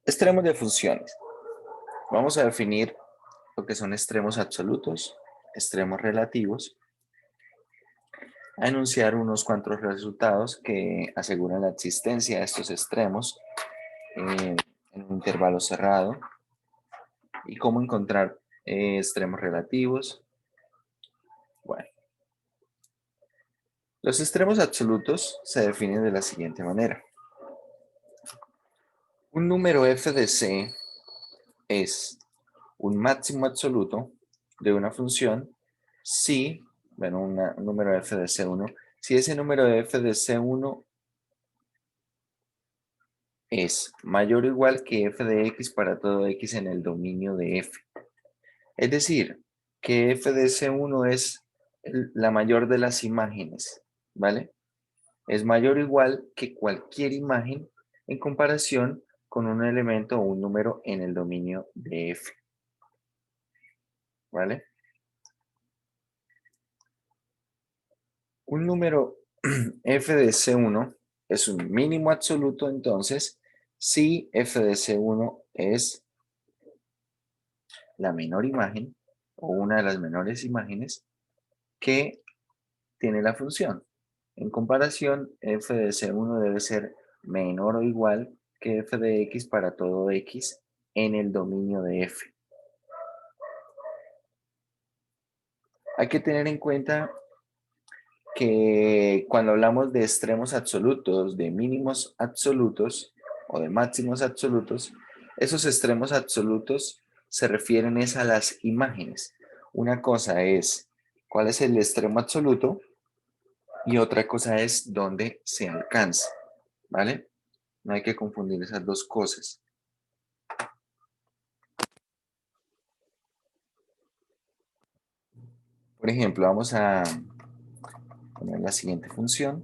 Extremos de funciones. Vamos a definir lo que son extremos absolutos, extremos relativos, a enunciar unos cuantos resultados que aseguran la existencia de estos extremos en un intervalo cerrado y cómo encontrar extremos relativos. Bueno, los extremos absolutos se definen de la siguiente manera. Un número f de c es un máximo absoluto de una función si, bueno, un número f de c1, si ese número de f de c1 es mayor o igual que f de x para todo x en el dominio de f. Es decir, que f de c1 es la mayor de las imágenes, ¿vale? Es mayor o igual que cualquier imagen en comparación con un elemento o un número en el dominio de f, ¿vale? Un número f de c1 es un mínimo absoluto, entonces, si f de c1 es la menor imagen o una de las menores imágenes que tiene la función. En comparación, f de c1 debe ser menor o igual que f de x para todo x en el dominio de f. Hay que tener en cuenta que cuando hablamos de extremos absolutos, de mínimos absolutos o de máximos absolutos, esos extremos absolutos se refieren es a las imágenes. Una cosa es cuál es el extremo absoluto y otra cosa es dónde se alcanza, ¿vale? No hay que confundir esas dos cosas. Por ejemplo, vamos a poner la siguiente función.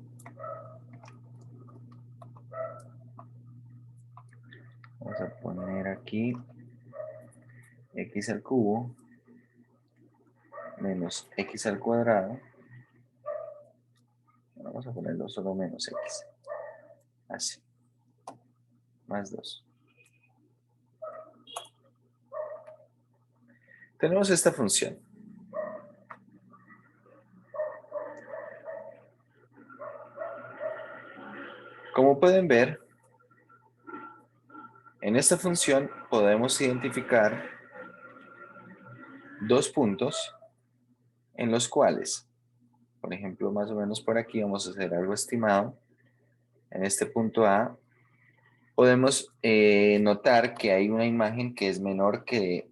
Vamos a poner aquí x al cubo menos x al cuadrado. Vamos a ponerlo solo menos x. Así. Más 2. Tenemos esta función. Como pueden ver, en esta función podemos identificar dos puntos en los cuales, por ejemplo, más o menos por aquí vamos a hacer algo estimado. En este punto A podemos notar que hay una imagen que es menor que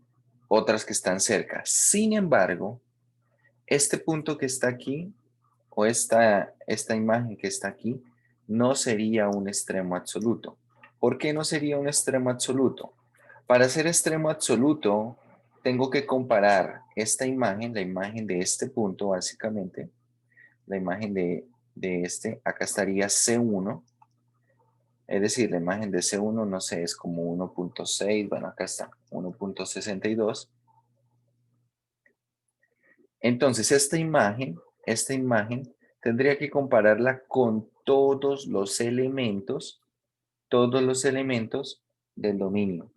otras que están cerca. Sin embargo, este punto que está aquí o esta imagen que está aquí no sería un extremo absoluto. ¿Por qué no sería un extremo absoluto? Para ser extremo absoluto, tengo que comparar esta imagen, la imagen de este punto básicamente, la imagen de este, acá estaría C1, es decir, la imagen de C1, no sé, es como 1.6, bueno, acá está, 1.62. Entonces, esta imagen tendría que compararla con todos los elementos del dominio.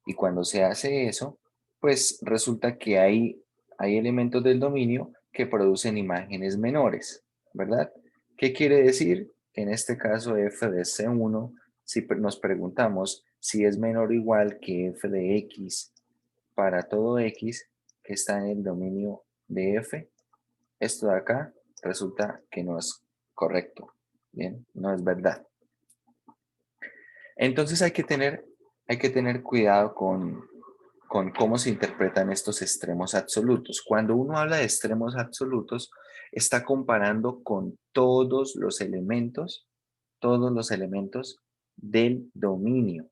Y cuando se hace eso, pues resulta que hay elementos del dominio que producen imágenes menores, ¿verdad? ¿Qué quiere decir? Que en este caso f de c1, si nos preguntamos si es menor o igual que f de x para todo x que está en el dominio de f, esto de acá resulta que no es correcto, ¿bien? No es verdad. Entonces hay que tener cuidado con cómo se interpretan estos extremos absolutos. Cuando uno habla de extremos absolutos, está comparando con todos los elementos del dominio.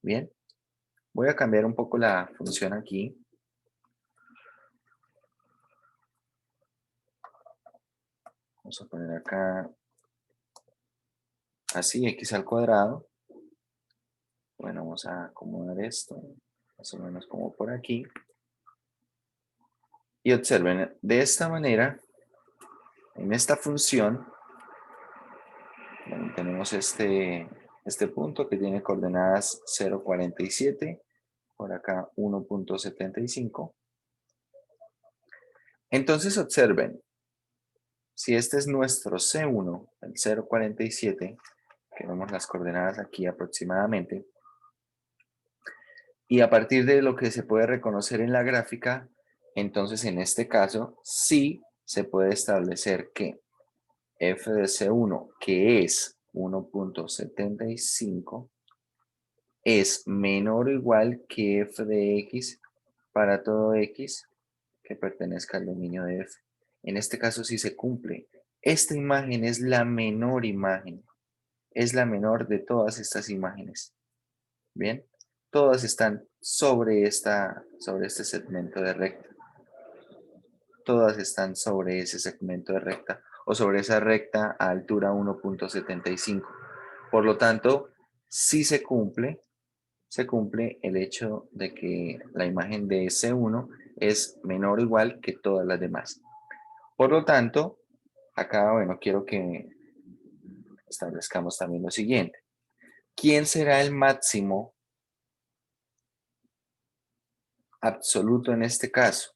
Bien, voy a cambiar un poco la función aquí. Vamos a poner acá así, x al cuadrado. Bueno, vamos a acomodar esto, más o menos como por aquí. Y observen, de esta manera, en esta función, bueno, tenemos este este punto que tiene coordenadas 0,47, por acá 1,75. Entonces observen, si este es nuestro C1, el 0,47, que vemos las coordenadas aquí aproximadamente, y a partir de lo que se puede reconocer en la gráfica, entonces en este caso sí se puede establecer que f de C1, que es 1,75, es menor o igual que f de x para todo x que pertenezca al dominio de f. En este caso sí se cumple. Esta imagen es la menor imagen. Es la menor de todas estas imágenes. Bien, todas están sobre este segmento de recta. Todas están sobre ese segmento de recta o sobre esa recta a altura 1,75. Por lo tanto, sí se cumple el hecho de que la imagen de C1 es menor o igual que todas las demás. Por lo tanto, acá, bueno, quiero que establezcamos también lo siguiente. ¿Quién será el máximo absoluto en este caso?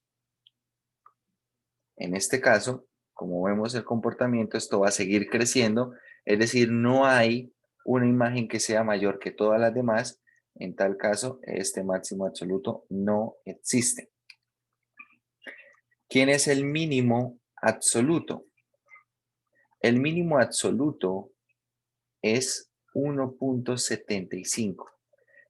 En este caso, como vemos el comportamiento, esto va a seguir creciendo, es decir, no hay una imagen que sea mayor que todas las demás. En tal caso, este máximo absoluto no existe. ¿Quién es el mínimo absoluto? El mínimo absoluto es 1,75.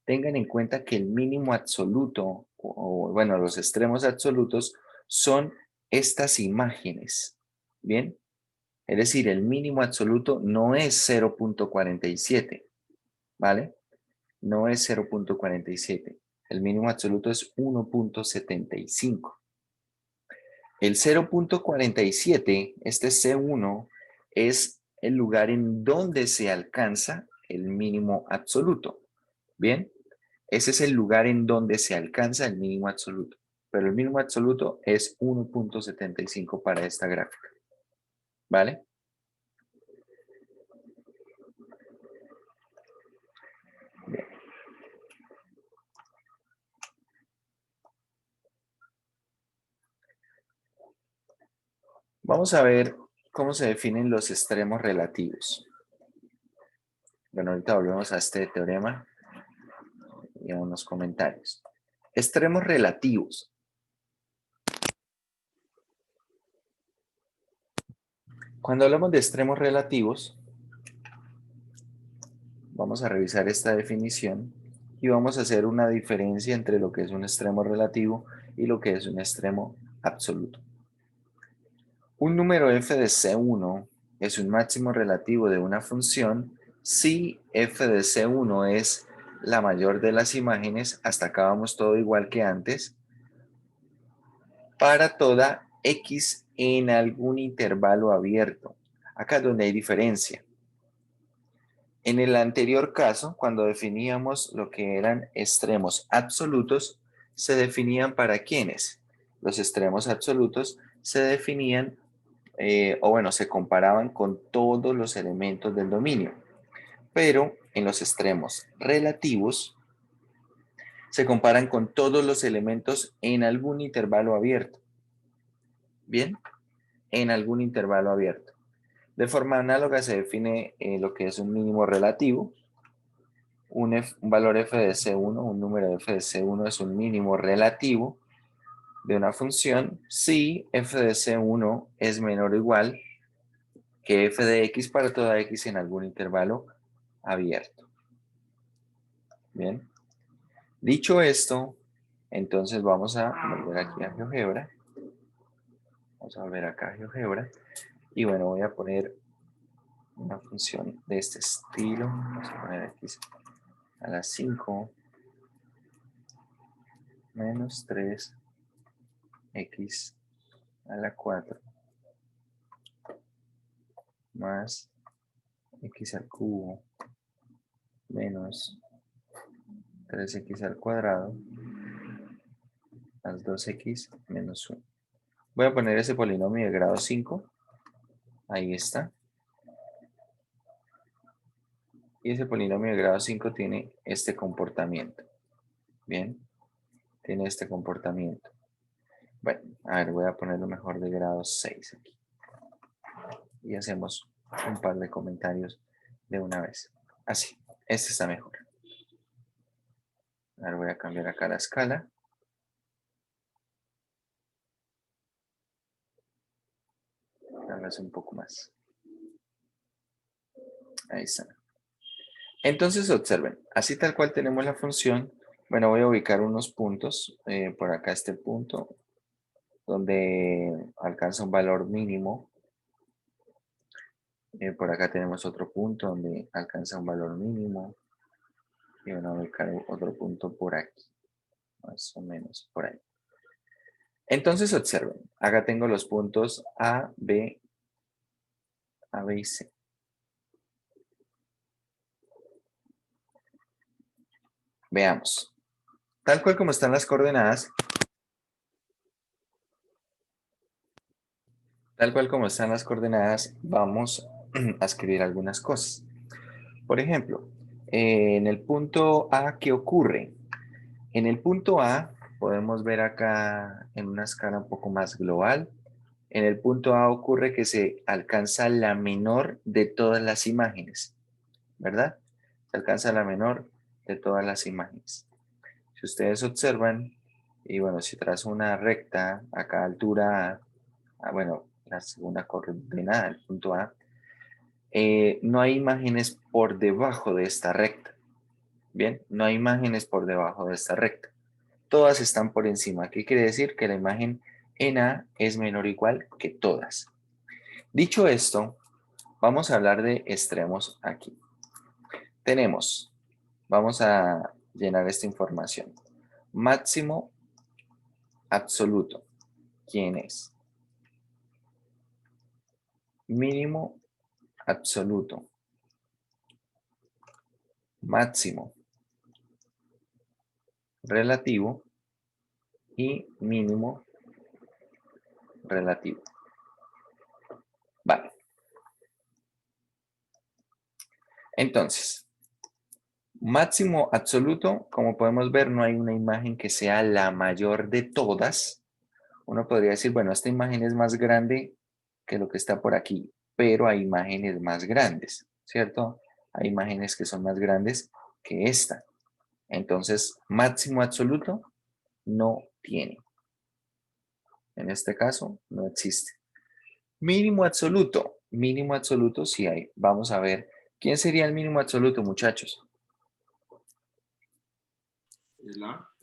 Tengan en cuenta que el mínimo absoluto, o bueno, los extremos absolutos, son estas imágenes. ¿Bien? Es decir, el mínimo absoluto no es 0,47, ¿vale? No es 0,47. El mínimo absoluto es 1,75. El 0,47, este C1, es el lugar en donde se alcanza el mínimo absoluto. ¿Bien? Ese es el lugar en donde se alcanza el mínimo absoluto. Pero el mínimo absoluto es 1,75 para esta gráfica. ¿Vale? Bien. Vamos a ver cómo se definen los extremos relativos. Bueno, ahorita volvemos a este teorema y a unos comentarios. Extremos relativos. Cuando hablamos de extremos relativos, vamos a revisar esta definición y vamos a hacer una diferencia entre lo que es un extremo relativo y lo que es un extremo absoluto. Un número f de C1 es un máximo relativo de una función si f de C1 es la mayor de las imágenes, hasta acá vamos todo igual que antes, para toda x en algún intervalo abierto. Acá es donde hay diferencia. En el anterior caso, cuando definíamos lo que eran extremos absolutos, se definían para quiénes. Los extremos absolutos se definían, o bueno, se comparaban con todos los elementos del dominio. Pero en los extremos relativos, se comparan con todos los elementos en algún intervalo abierto. ¿Bien? En algún intervalo abierto. De forma análoga se define lo que es un mínimo relativo. Un valor f de C1, un número f de C1 es un mínimo relativo de una función si f de C1 es menor o igual que f de x para toda x en algún intervalo abierto. Bien. Dicho esto, entonces vamos a volver aquí a GeoGebra. Vamos a volver acá a GeoGebra. Y bueno, voy a poner una función de este estilo. Vamos a poner x a la 5 menos 3 x a la 4 más x al cubo menos 3x al cuadrado más 2x menos 1. Voy a poner ese polinomio de grado 5. Ahí está. Y ese polinomio de grado 5 tiene este comportamiento. Bien, tiene este comportamiento. Bueno, a ver, voy a ponerlo mejor de grado 6 aquí. Y hacemos un par de comentarios de una vez. Así, este está mejor. Ahora voy a cambiar acá la escala. Hágase un poco más. Ahí está. Entonces observen, así tal cual tenemos la función. Bueno, voy a ubicar unos puntos. Por acá este punto, donde alcanza un valor mínimo. Por acá tenemos otro punto donde alcanza un valor mínimo. Y van a ubicar otro punto por aquí. Más o menos por ahí. Entonces observen, acá tengo los puntos A, B y C. Veamos. Tal cual como están las coordenadas, vamos a escribir algunas cosas. Por ejemplo, en el punto A, ¿qué ocurre? En el punto A, podemos ver acá en una escala un poco más global, en el punto A ocurre que se alcanza la menor de todas las imágenes, ¿verdad? Se alcanza la menor de todas las imágenes. Si ustedes observan, y bueno, si trazo una recta a cada altura A, bueno, la segunda coordenada, el punto A, no hay imágenes por debajo de esta recta. Bien, no hay imágenes por debajo de esta recta. Todas están por encima. ¿Qué quiere decir? Que la imagen en A es menor o igual que todas. Dicho esto, vamos a hablar de extremos aquí. Vamos a llenar esta información. Máximo absoluto. ¿Quién es? Mínimo absoluto. Máximo relativo y mínimo relativo. Vale. Entonces, máximo absoluto, como podemos ver, no hay una imagen que sea la mayor de todas. Uno podría decir, bueno, esta imagen es más grande que lo que está por aquí, pero hay imágenes más grandes, ¿cierto? Hay imágenes que son más grandes que esta. Entonces, máximo absoluto no tiene. En este caso, no existe. Mínimo absoluto sí hay. Vamos a ver, ¿quién sería el mínimo absoluto, muchachos? El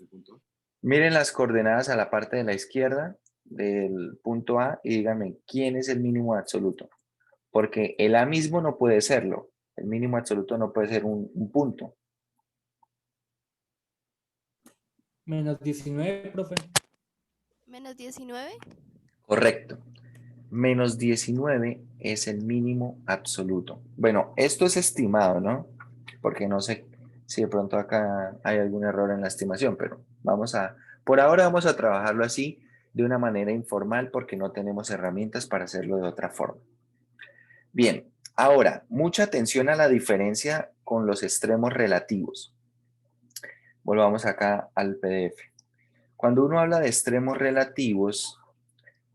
punto. Miren las coordenadas a la parte de la izquierda del punto A y díganme, ¿quién es el mínimo absoluto? Porque el A mismo no puede serlo. El mínimo absoluto no puede ser un punto. Menos 19, profe. ¿Menos 19? Correcto. Menos 19 es el mínimo absoluto. Bueno, esto es estimado, ¿no? Porque no sé si de pronto acá hay algún error en la estimación, pero por ahora vamos a trabajarlo así de una manera informal porque no tenemos herramientas para hacerlo de otra forma. Bien, ahora, mucha atención a la diferencia con los extremos relativos. Volvamos acá al PDF. Cuando uno habla de extremos relativos,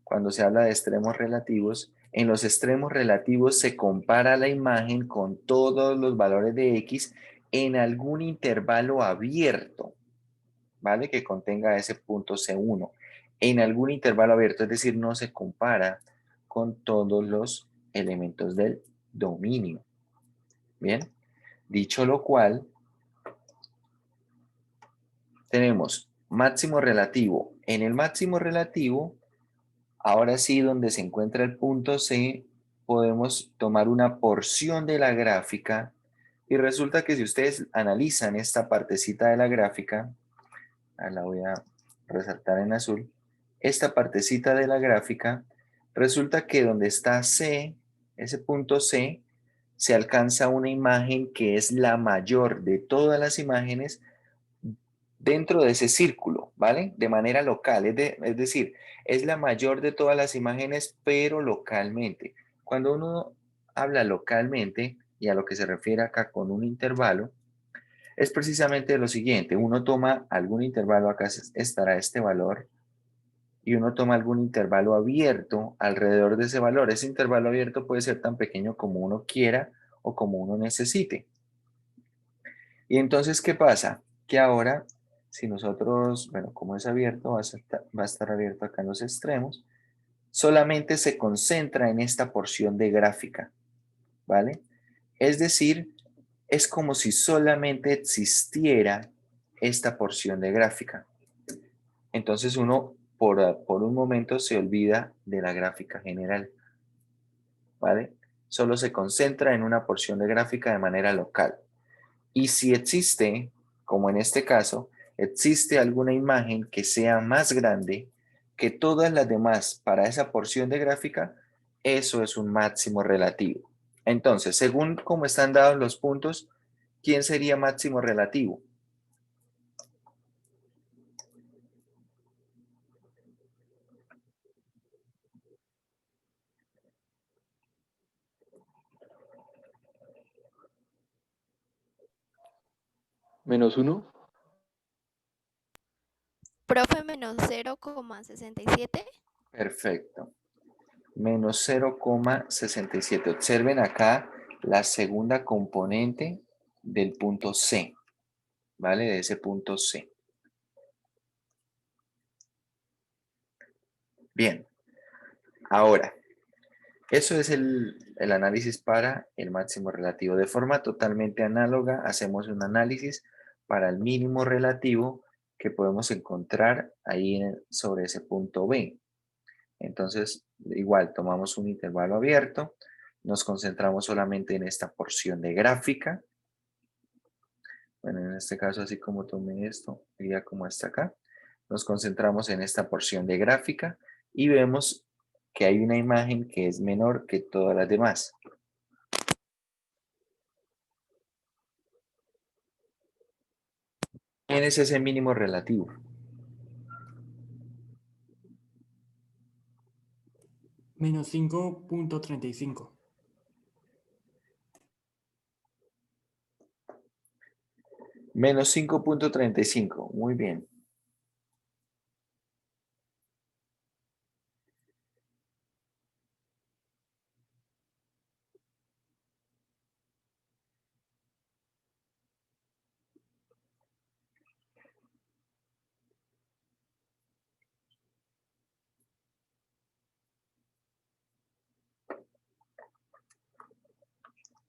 cuando se habla de extremos relativos, en los extremos relativos se compara la imagen con todos los valores de X en algún intervalo abierto, ¿vale? Que contenga ese punto C1. En algún intervalo abierto, es decir, no se compara con todos los elementos del dominio. Bien, dicho lo cual, tenemos máximo relativo. En el máximo relativo, ahora sí, donde se encuentra el punto C, podemos tomar una porción de la gráfica y resulta que si ustedes analizan esta partecita de la gráfica, la voy a resaltar en azul, esta partecita de la gráfica, resulta que donde está C, ese punto C, se alcanza una imagen que es la mayor de todas las imágenes dentro de ese círculo, ¿vale? De manera local, es decir, es la mayor de todas las imágenes, pero localmente. Cuando uno habla localmente, y a lo que se refiere acá con un intervalo, es precisamente lo siguiente. Uno toma algún intervalo, acá estará este valor, y uno toma algún intervalo abierto alrededor de ese valor. Ese intervalo abierto puede ser tan pequeño como uno quiera o como uno necesite. Y entonces, ¿qué pasa? Que ahora, si nosotros, bueno, como es abierto, va a estar abierto acá en los extremos, solamente se concentra en esta porción de gráfica, ¿vale? Es decir, es como si solamente existiera esta porción de gráfica. Entonces uno por un momento se olvida de la gráfica general, ¿vale? Solo se concentra en una porción de gráfica de manera local. Y si existe, como en este caso, existe alguna imagen que sea más grande que todas las demás para esa porción de gráfica, eso es un máximo relativo. Entonces, según cómo están dados los puntos, ¿quién sería máximo relativo? -1. Profe, menos 0,67. Perfecto. Menos 0,67. Observen acá la segunda componente del punto C, ¿vale? De ese punto C. Bien, ahora, eso es el análisis para el máximo relativo. De forma totalmente análoga, hacemos un análisis para el mínimo relativo que podemos encontrar ahí sobre ese punto B. Entonces, igual, tomamos un intervalo abierto, nos concentramos solamente en esta porción de gráfica. Bueno, en este caso, así como tomé esto, iría como hasta acá. Nos concentramos en esta porción de gráfica y vemos que hay una imagen que es menor que todas las demás. ¿Quién es ese mínimo relativo? Menos 5.35. Menos 5,35. Muy bien.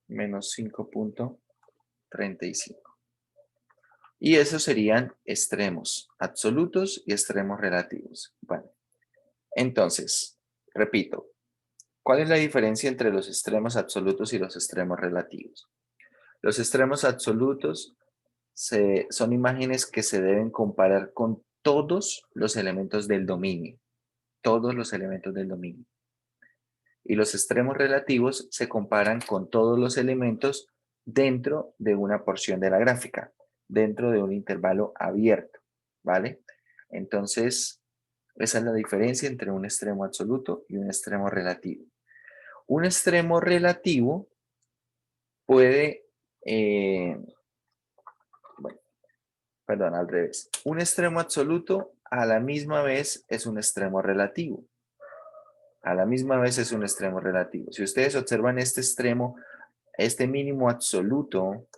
Menos 5,35. Y esos serían extremos absolutos y extremos relativos. Bueno, entonces, repito, ¿cuál es la diferencia entre los extremos absolutos y los extremos relativos? Los extremos absolutos son imágenes que se deben comparar con todos los elementos del dominio. Todos los elementos del dominio. Y los extremos relativos se comparan con todos los elementos dentro de una porción de la gráfica, dentro de un intervalo abierto, ¿vale? Entonces, esa es la diferencia entre un extremo absoluto y un extremo relativo. Un extremo relativo puede, bueno, perdón, al revés. Un extremo absoluto a la misma vez es un extremo relativo. A la misma vez es un extremo relativo. Si ustedes observan este extremo, este mínimo absoluto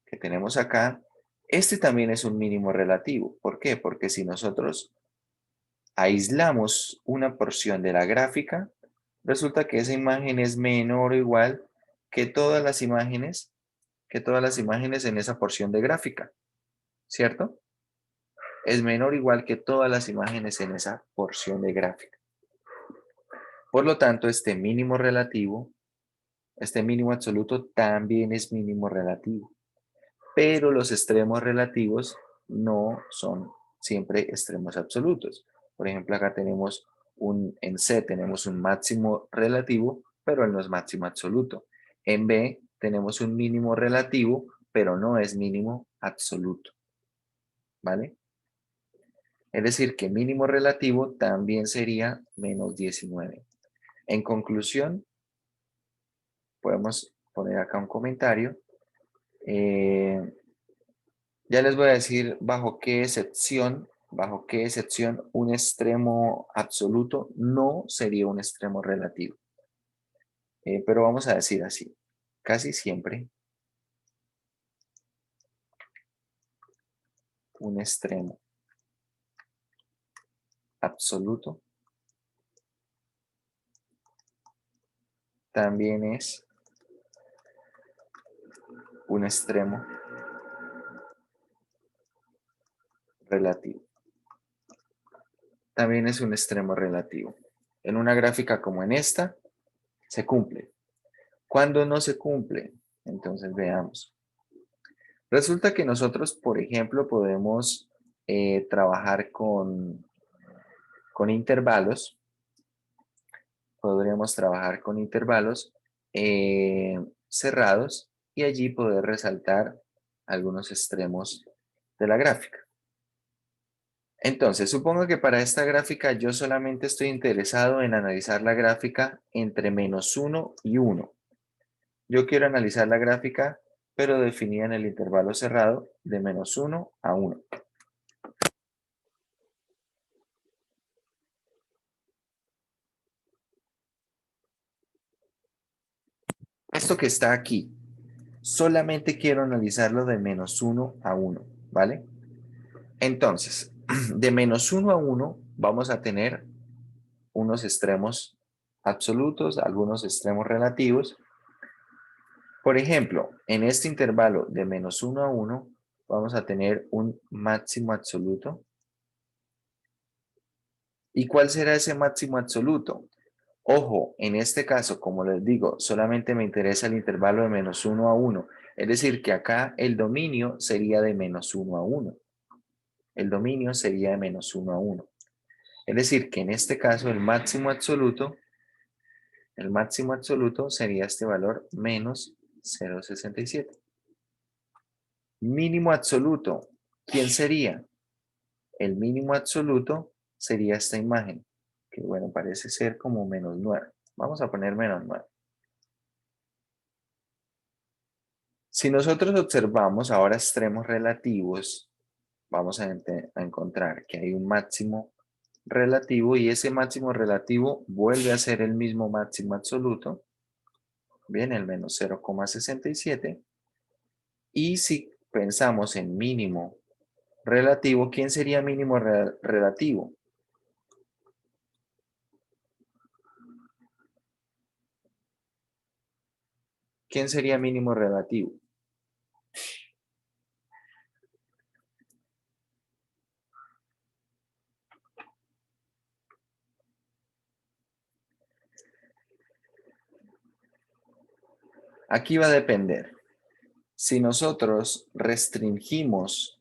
que tenemos acá, este también es un mínimo relativo. ¿Por qué? Porque si nosotros aislamos una porción de la gráfica, resulta que esa imagen es menor o igual que todas las imágenes, en esa porción de gráfica, ¿cierto? Es menor o igual que todas las imágenes en esa porción de gráfica. Por lo tanto, este mínimo relativo, este mínimo absoluto también es mínimo relativo. Pero los extremos relativos no son siempre extremos absolutos. Por ejemplo, acá tenemos en C tenemos un máximo relativo, pero él no es máximo absoluto. En B tenemos un mínimo relativo, pero no es mínimo absoluto. ¿Vale? Es decir, que mínimo relativo también sería menos 19. En conclusión, podemos poner acá un comentario. Ya les voy a decir bajo qué excepción un extremo absoluto no sería un extremo relativo. Pero vamos a decir así, casi siempre un extremo absoluto también es un extremo relativo. También es un extremo relativo. En una gráfica como en esta, se cumple. ¿Cuándo no se cumple? Entonces veamos. Resulta que nosotros, por ejemplo, podemos trabajar con intervalos. Podríamos trabajar con intervalos cerrados y allí poder resaltar algunos extremos de la gráfica. Entonces, supongo que para esta gráfica yo solamente estoy interesado en analizar la gráfica entre -1 y 1. Yo quiero analizar la gráfica, pero definida en el intervalo cerrado de -1 a 1. Esto que está aquí, solamente quiero analizarlo de -1 a 1, ¿vale? Entonces, de -1 a 1 vamos a tener unos extremos absolutos, algunos extremos relativos. Por ejemplo, en este intervalo de -1 a 1 vamos a tener un máximo absoluto. ¿Y cuál será ese máximo absoluto? Ojo, en este caso, como les digo, solamente me interesa el intervalo de -1 a 1. Es decir, que acá el dominio sería de -1 a 1. El dominio sería de -1 a 1. Es decir, que en este caso el máximo absoluto sería este valor menos 0,67. Mínimo absoluto, ¿quién sería? El mínimo absoluto sería esta imagen, que bueno, parece ser como -9. Vamos a poner -9. Si nosotros observamos ahora extremos relativos, vamos a encontrar que hay un máximo relativo y ese máximo relativo vuelve a ser el mismo máximo absoluto. Bien, el menos 0,67. Y si pensamos en mínimo relativo, ¿quién sería mínimo relativo? ¿Quién sería mínimo relativo? Aquí va a depender. Si nosotros restringimos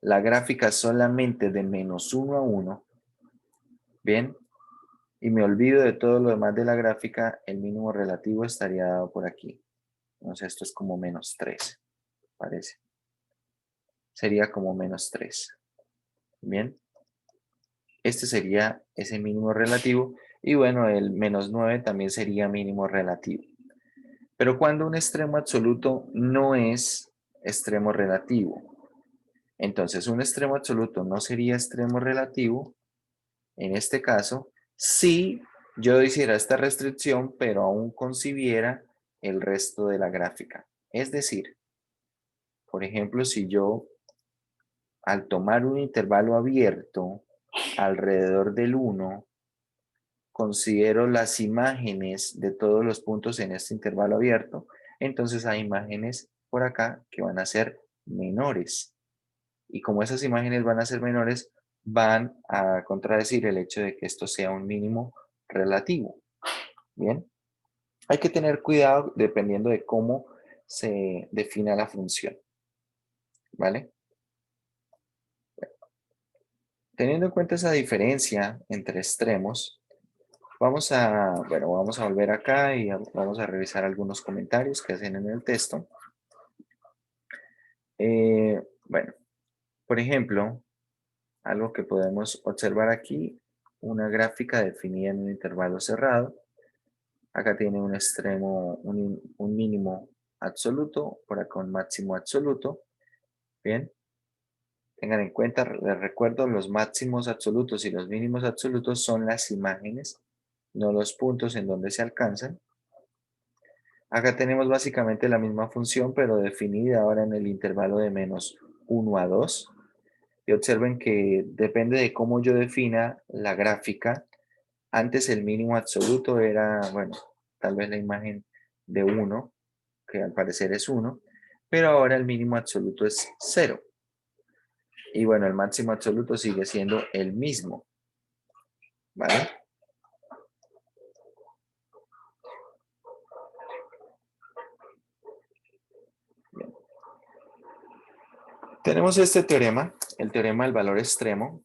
la gráfica solamente de -1 a 1, bien, y me olvido de todo lo demás de la gráfica, el mínimo relativo estaría dado por aquí. Entonces esto es como -3, parece. Sería como -3. Bien. Este sería ese mínimo relativo. Y bueno, el -9 también sería mínimo relativo. Pero cuando un extremo absoluto no es extremo relativo. Entonces un extremo absoluto no sería extremo relativo. En este caso, si yo hiciera esta restricción, pero aún concibiera el resto de la gráfica. Es decir, por ejemplo, si yo al tomar un intervalo abierto alrededor del 1, considero las imágenes de todos los puntos en este intervalo abierto, entonces hay imágenes por acá que van a ser menores. Y como esas imágenes van a ser menores, van a contradecir el hecho de que esto sea un mínimo relativo. Bien, hay que tener cuidado dependiendo de cómo se defina la función. ¿Vale? Teniendo en cuenta esa diferencia entre extremos, vamos a volver acá y vamos a revisar algunos comentarios que hacen en el texto. Bueno, por ejemplo, algo que podemos observar aquí, una gráfica definida en un intervalo cerrado. Acá tiene un extremo, un mínimo absoluto, por acá un máximo absoluto. Bien. Tengan en cuenta, les recuerdo, los máximos absolutos y los mínimos absolutos son las imágenes, no los puntos en donde se alcanzan. Acá tenemos básicamente la misma función, pero definida ahora en el intervalo de menos 1 a 2. Y observen que depende de cómo yo defina la gráfica. Antes el mínimo absoluto era, bueno, tal vez la imagen de 1, que al parecer es 1, pero ahora el mínimo absoluto es 0. Y bueno, el máximo absoluto sigue siendo el mismo, ¿vale? Bien. Tenemos este teorema, el teorema del valor extremo.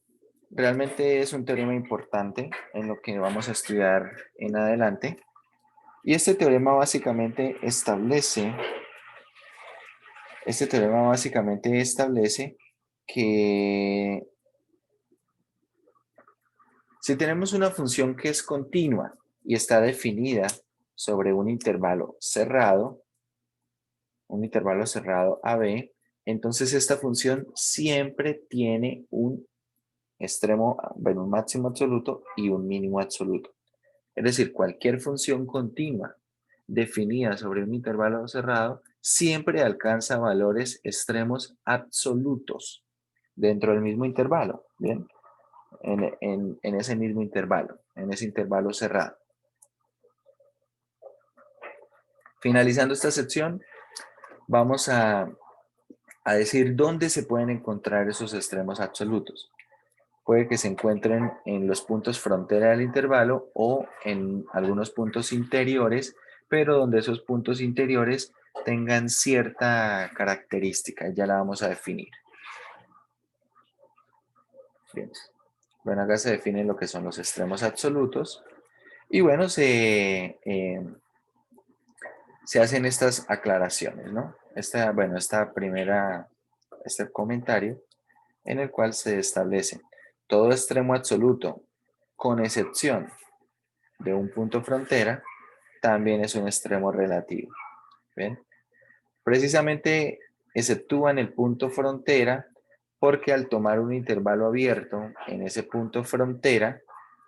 Realmente es un teorema importante en lo que vamos a estudiar en adelante. Y este teorema básicamente establece que si tenemos una función que es continua y está definida sobre un intervalo cerrado AB, entonces esta función siempre tiene un extremo, bueno, un máximo absoluto y un mínimo absoluto. Es decir, cualquier función continua definida sobre un intervalo cerrado siempre alcanza valores extremos absolutos dentro del mismo intervalo, ¿bien? En ese mismo intervalo, en ese intervalo cerrado. Finalizando esta sección, vamos a decir dónde se pueden encontrar esos extremos absolutos. Puede que se encuentren en los puntos frontera del intervalo o en algunos puntos interiores, pero donde esos puntos interiores tengan cierta característica, ya la vamos a definir. Bien. Bueno, acá se definen lo que son los extremos absolutos. Y bueno, se hacen estas aclaraciones, ¿no? Este comentario en el cual se establece todo extremo absoluto, con excepción de un punto frontera, también es un extremo relativo. ¿Ven? Precisamente exceptúan el punto frontera porque al tomar un intervalo abierto en ese punto frontera,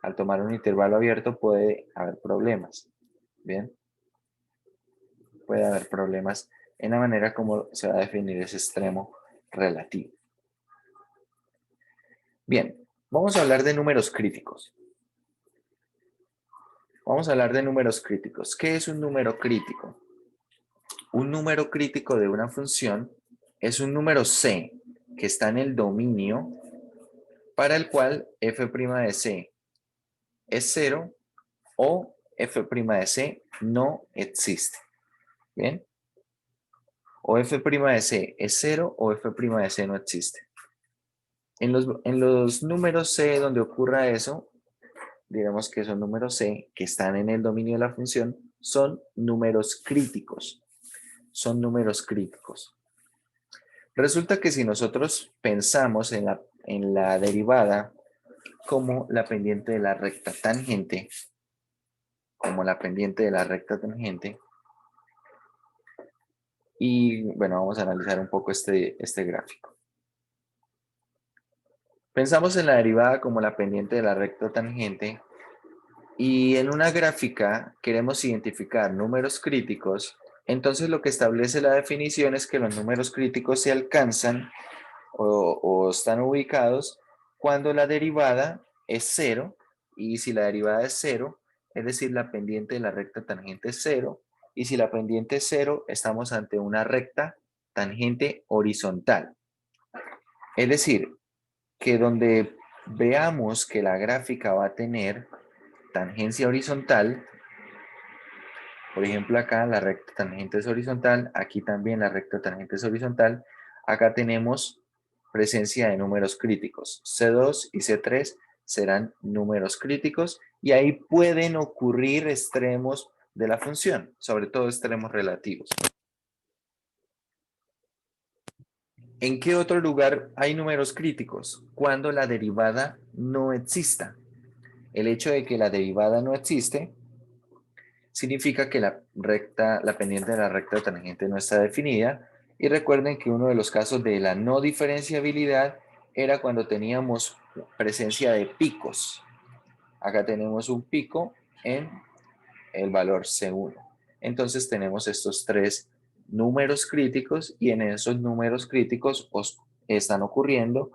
al tomar un intervalo abierto puede haber problemas. ¿Bien? Puede haber problemas en la manera como se va a definir ese extremo relativo. Bien, vamos a hablar de números críticos. Vamos a hablar de números críticos. ¿Qué es un número crítico? Un número crítico de una función es un número C que está en el dominio para el cual f' de C es 0 o f' de C no existe. ¿Bien? O f' de C es 0 o f' de C no existe. En los números C donde ocurra eso, digamos que son números C que están en el dominio de la función, son números críticos. Son números críticos. Resulta que si nosotros pensamos en la derivada como la pendiente de la recta tangente, y bueno, vamos a analizar un poco este gráfico. Pensamos en la derivada como la pendiente de la recta tangente y en una gráfica queremos identificar números críticos, entonces lo que establece la definición es que los números críticos se alcanzan o están ubicados cuando la derivada es 0, y si la derivada es 0, es decir, la pendiente de la recta tangente es 0, y si la pendiente es 0, estamos ante una recta tangente horizontal. Es decir, que donde veamos que la gráfica va a tener tangencia horizontal, por ejemplo acá la recta tangente es horizontal, aquí también la recta tangente es horizontal, acá tenemos presencia de números críticos. C2 y C3 serán números críticos y ahí pueden ocurrir extremos de la función, sobre todo extremos relativos. ¿En qué otro lugar hay números críticos? Cuando la derivada no exista. El hecho de que la derivada no existe significa que la pendiente de la recta tangente no está definida. Y recuerden que uno de los casos de la no diferenciabilidad era cuando teníamos presencia de picos. Acá tenemos un pico en el valor C1. Entonces tenemos estos tres números críticos y en esos números críticos están ocurriendo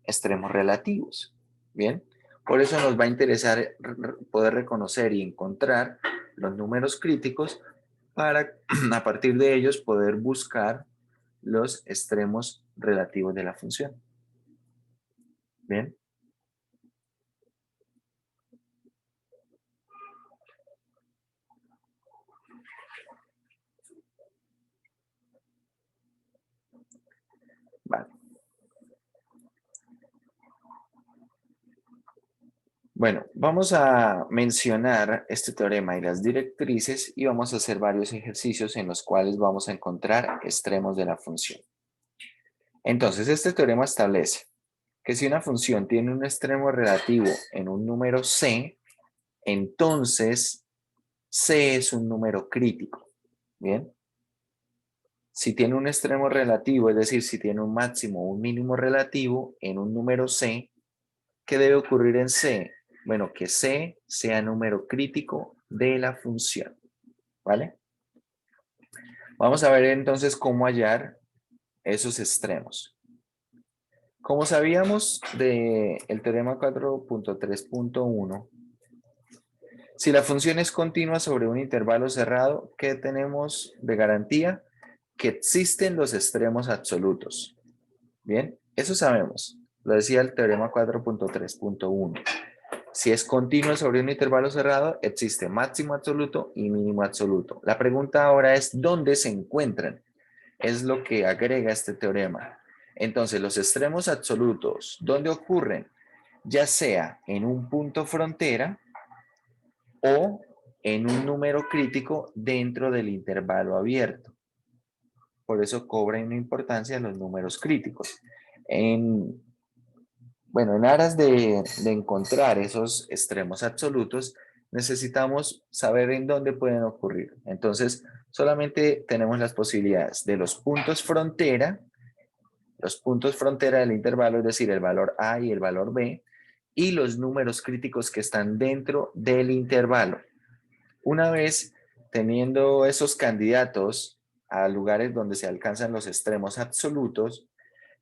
extremos relativos. Bien, por eso nos va a interesar poder reconocer y encontrar los números críticos para a partir de ellos poder buscar los extremos relativos de la función. Bien. Vale. Bueno, vamos a mencionar este teorema y las directrices y vamos a hacer varios ejercicios en los cuales vamos a encontrar extremos de la función. Entonces, este teorema establece que si una función tiene un extremo relativo en un número c, entonces c es un número crítico. ¿Bien? Si tiene un extremo relativo, es decir, si tiene un máximo o un mínimo relativo en un número c, ¿qué debe ocurrir en c? Bueno, que c sea número crítico de la función, ¿vale? Vamos a ver entonces cómo hallar esos extremos. Como sabíamos del teorema 4.3.1, si la función es continua sobre un intervalo cerrado, ¿qué tenemos de garantía? Que existen los extremos absolutos. Bien, eso sabemos. Lo decía el teorema 4.3.1. Si es continuo sobre un intervalo cerrado, existe máximo absoluto y mínimo absoluto. La pregunta ahora es, ¿dónde se encuentran? Es lo que agrega este teorema. Entonces, los extremos absolutos, ¿dónde ocurren? Ya sea en un punto frontera o en un número crítico dentro del intervalo abierto. Por eso cobran una importancia los números críticos. Bueno, en aras de encontrar esos extremos absolutos, necesitamos saber en dónde pueden ocurrir. Entonces, solamente tenemos las posibilidades de los puntos frontera del intervalo, es decir, el valor A y el valor B, y los números críticos que están dentro del intervalo. Una vez teniendo esos candidatos a lugares donde se alcanzan los extremos absolutos,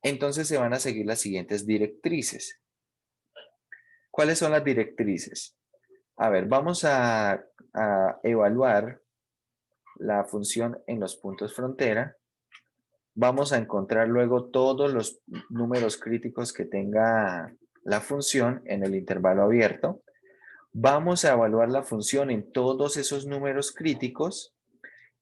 entonces se van a seguir las siguientes directrices. ¿Cuáles son las directrices? A ver, vamos a evaluar la función en los puntos frontera. Vamos a encontrar luego todos los números críticos que tenga la función en el intervalo abierto. Vamos a evaluar la función en todos esos números críticos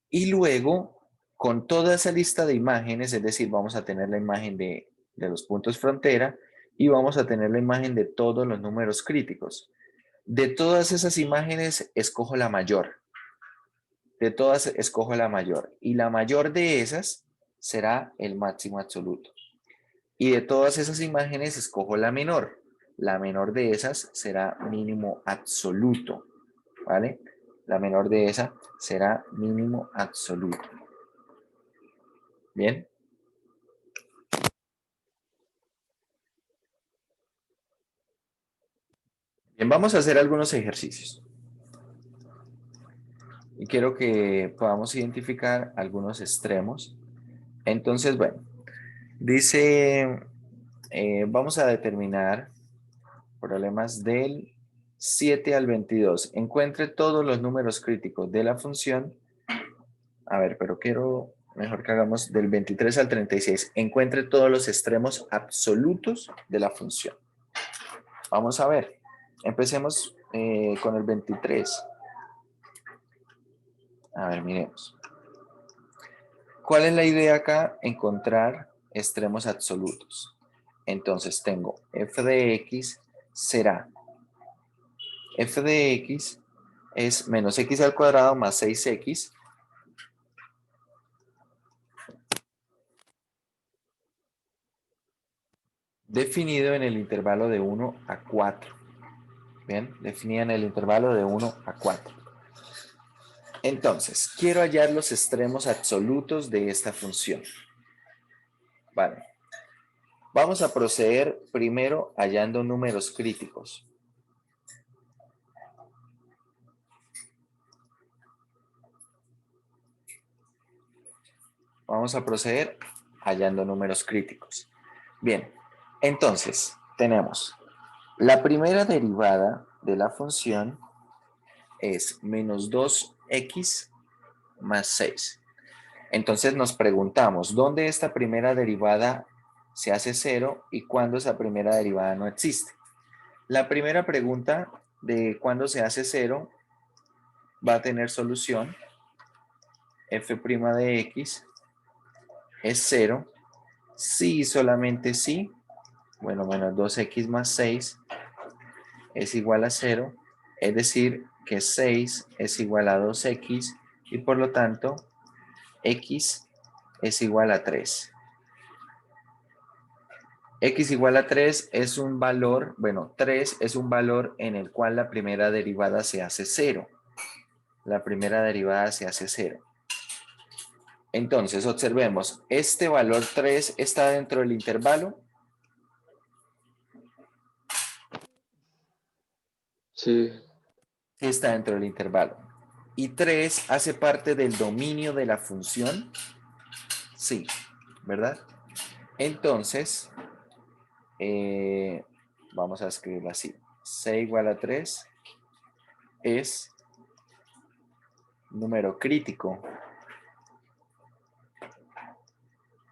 y luego con toda esa lista de imágenes, es decir, vamos a tener la imagen de los puntos frontera y vamos a tener la imagen de todos los números críticos. De todas esas imágenes, escojo la mayor. De todas, escojo la mayor. Y la mayor de esas será el máximo absoluto. Y de todas esas imágenes, escojo la menor. La menor de esas será mínimo absoluto. ¿Vale? La menor de esa será mínimo absoluto. ¿Bien? Bien, vamos a hacer algunos ejercicios. Y quiero que podamos identificar algunos extremos. Entonces, bueno, dice, vamos a determinar problemas del 7 al 22. Encuentre todos los números críticos de la función. A ver, pero quiero mejor que hagamos del 23 al 36. Encuentre todos los extremos absolutos de la función. Vamos a ver. Empecemos con el 23. A ver, miremos. ¿Cuál es la idea acá? Encontrar extremos absolutos. Entonces tengo f de x será, f de x es menos x al cuadrado más 6x definido en el intervalo de 1 a 4. Bien, definida en el intervalo de 1 a 4. Entonces, quiero hallar los extremos absolutos de esta función. Vale. Vamos a proceder primero hallando números críticos. Vamos a proceder hallando números críticos. Bien, entonces tenemos la primera derivada de la función es menos 2x más 6. Entonces nos preguntamos, ¿dónde esta primera derivada se hace 0 y cuándo esa primera derivada no existe? La primera pregunta de cuándo se hace 0 va a tener solución. F' de x es 0 si y solamente si, bueno, menos 2x más 6 es igual a 0, es decir, que 6 es igual a 2x y por lo tanto x es igual a 3. X igual a 3 es un valor, bueno, 3 es un valor en el cual la primera derivada se hace 0. La primera derivada se hace 0. Entonces, observemos, este valor 3 está dentro del intervalo. Sí, Está dentro del intervalo. ¿Y 3 hace parte del dominio de la función? Sí, ¿verdad? Entonces, vamos a escribirlo así. C igual a 3 es número crítico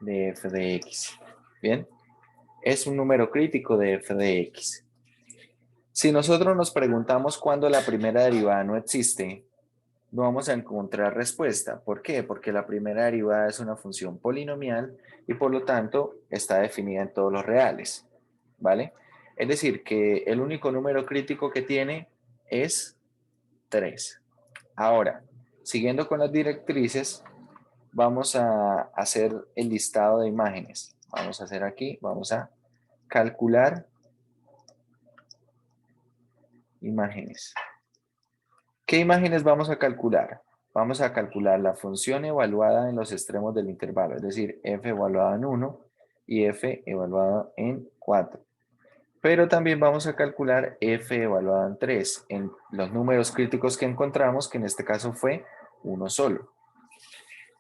de f de x. Bien, es un número crítico de f de x. Si nosotros nos preguntamos cuándo la primera derivada no existe, no vamos a encontrar respuesta. ¿Por qué? Porque la primera derivada es una función polinomial y por lo tanto está definida en todos los reales. ¿Vale? Es decir, que el único número crítico que tiene es 3. Ahora, siguiendo con las directrices, vamos a hacer el listado de imágenes. Vamos a hacer aquí, vamos a calcular imágenes. ¿Qué imágenes vamos a calcular? Vamos a calcular la función evaluada en los extremos del intervalo, es decir, f evaluada en 1 y f evaluada en 4. Pero también vamos a calcular f evaluada en 3 en los números críticos que encontramos, que en este caso fue uno solo.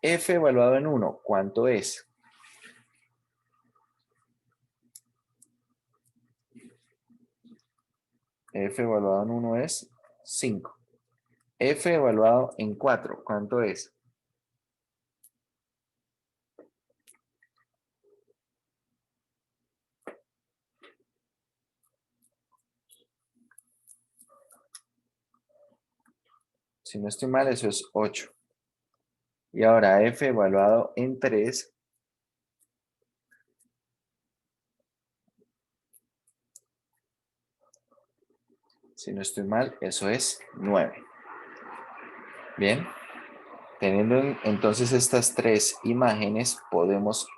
F evaluado en 1, ¿cuánto es? F evaluado en 1 es 5. F evaluado en 4, ¿cuánto es? Si no estoy mal, eso es 8. Y ahora f evaluado en 3. Si no estoy mal, eso es 9. Bien. Teniendo entonces estas tres imágenes, podemos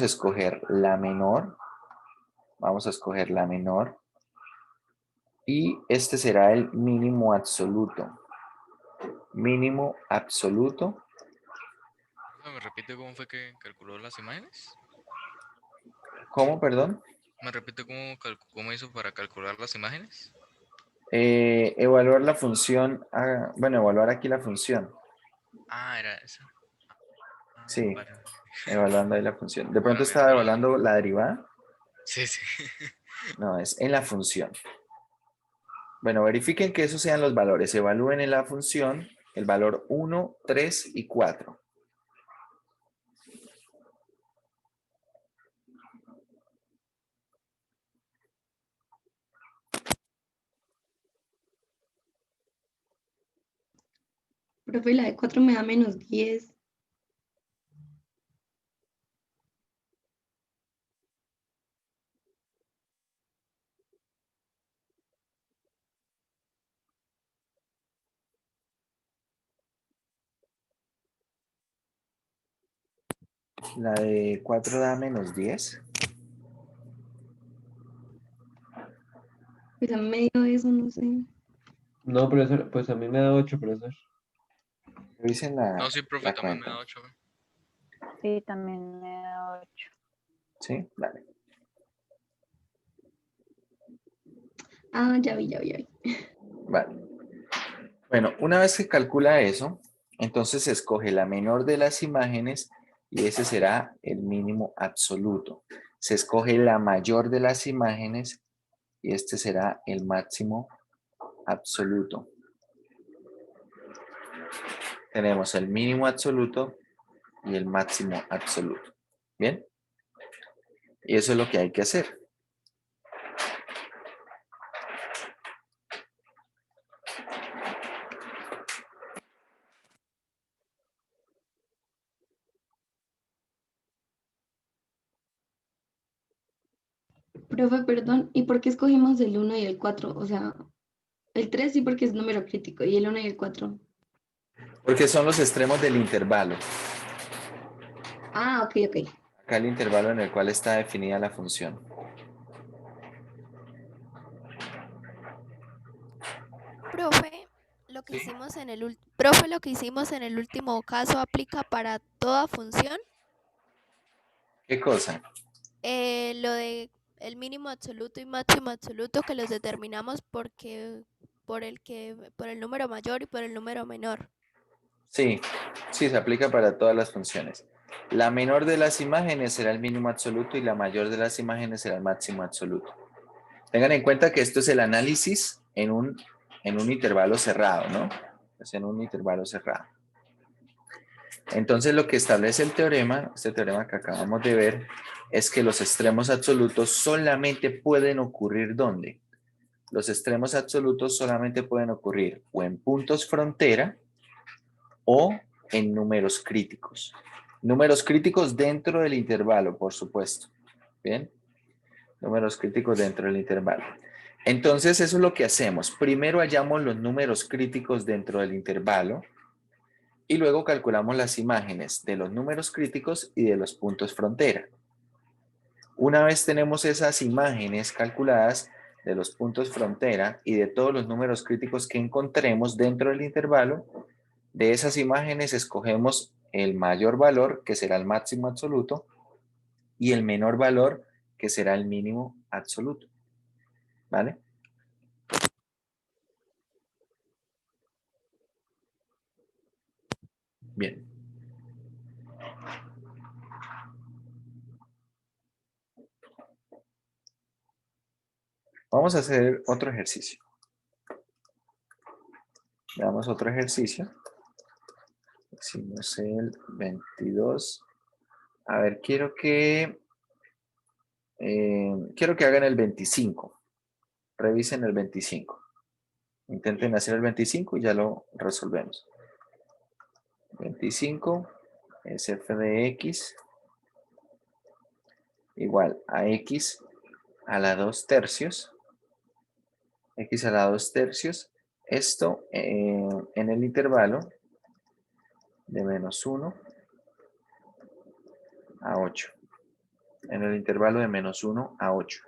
escoger la menor. Vamos a escoger la menor. Y este será el mínimo absoluto. Mínimo absoluto. ¿Me repite cómo fue que calculó las imágenes? ¿Cómo, perdón? ¿Me repite cómo hizo para calcular las imágenes? Evaluar la función. Bueno, evaluar aquí la función. Ah, era esa. Ah, Sí, vale. evaluando ahí la función. ¿De pronto Bueno, estaba evaluando la derivada? sí, sí. No, es en la función. Bueno, verifiquen que esos sean los valores. Evalúen en la función el valor 1, 3 y 4. Profe, la de 4 me da menos 10. La de 4 da menos 10. Pues a medio de eso, no sé. No, profesor, pues a mí me da 8, profesor. Revisen la, No, sí, profe, la también me cuenta. da 8. Sí, también me da 8. ¿Sí? Vale. Ah, ya vi, ya vi, ya vi. Vale. Bueno, una vez que calcula eso, entonces escoge la menor de las imágenes y ese será el mínimo absoluto. Se escoge la mayor de las imágenes y este será el máximo absoluto. Tenemos el mínimo absoluto y el máximo absoluto. ¿Bien? Y eso es lo que hay que hacer. Profe, perdón, ¿y por qué escogimos el 1 y el 4? O sea, el 3 sí porque es número crítico y el 1 y el 4. Porque son los extremos del intervalo. Ah, ok, ok. Acá el intervalo en el cual está definida la función. Profe, lo que Sí. hicimos en el profe, lo que hicimos en el último caso aplica para toda función. ¿Qué cosa? Lo de el mínimo absoluto y máximo absoluto que los determinamos por el número mayor y por el número menor. Sí, sí, se aplica para todas las funciones. La menor de las imágenes será el mínimo absoluto y la mayor de las imágenes será el máximo absoluto. Tengan en cuenta que esto es el análisis en un intervalo cerrado, ¿no? Es en un intervalo cerrado. Entonces lo que establece el teorema, este teorema que acabamos de ver, es que los extremos absolutos solamente pueden ocurrir ¿dónde? Los extremos absolutos solamente pueden ocurrir o en puntos frontera o en números críticos. Números críticos dentro del intervalo, por supuesto. ¿Bien? Números críticos dentro del intervalo. Entonces, eso es lo que hacemos. Primero hallamos los números críticos dentro del intervalo y luego calculamos las imágenes de los números críticos y de los puntos frontera. Una vez tenemos esas imágenes calculadas de los puntos frontera y de todos los números críticos que encontremos dentro del intervalo, de esas imágenes escogemos el mayor valor, que será el máximo absoluto, y el menor valor, que será el mínimo absoluto. ¿Vale? Bien. Vamos a hacer otro ejercicio. Veamos otro ejercicio. Hicimos el 22. A ver, quiero que hagan el 25. Revisen el 25. Intenten hacer el 25 y ya lo resolvemos. 25 es f de x igual a x a la 2 tercios. X a la 2 tercios. Esto en el intervalo de menos 1 a 8. En el intervalo de menos 1 a 8.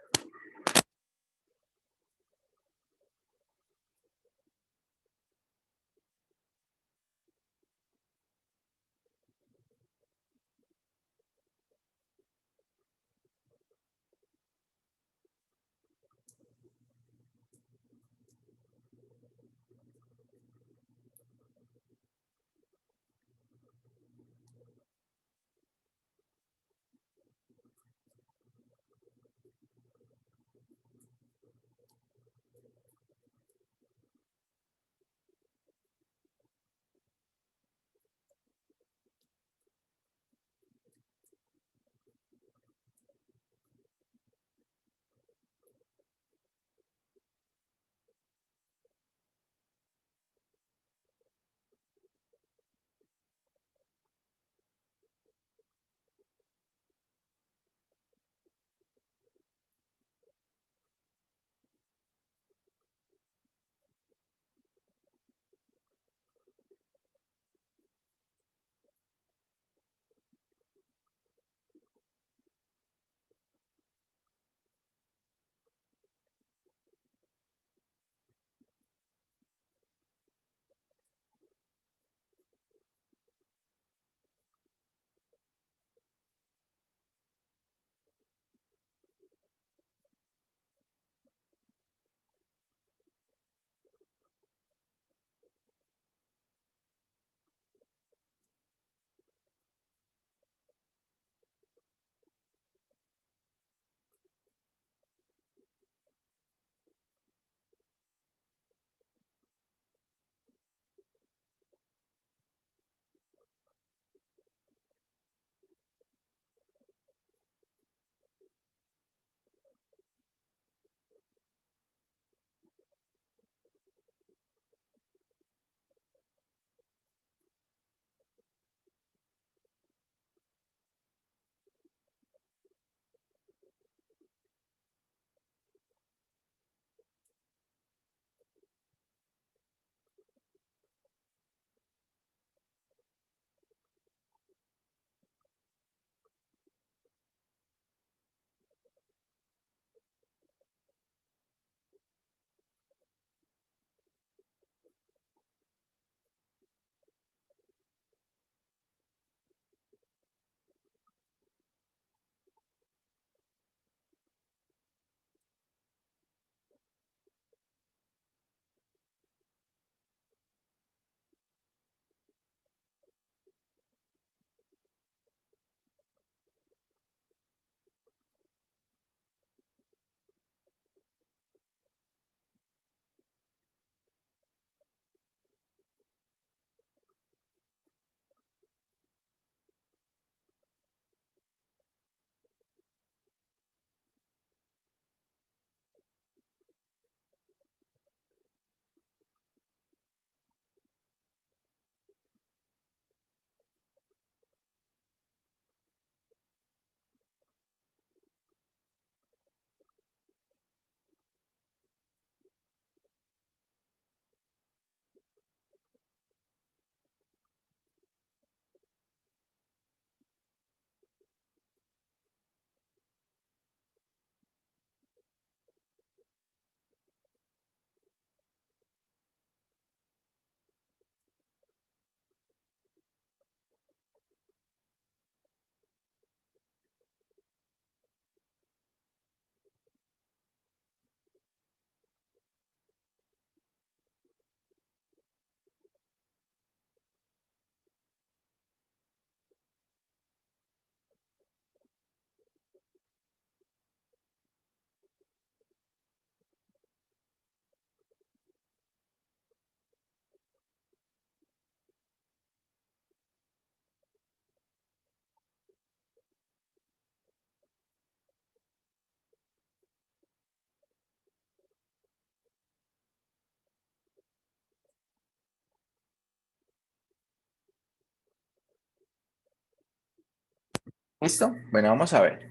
¿Listo? Bueno, vamos a ver.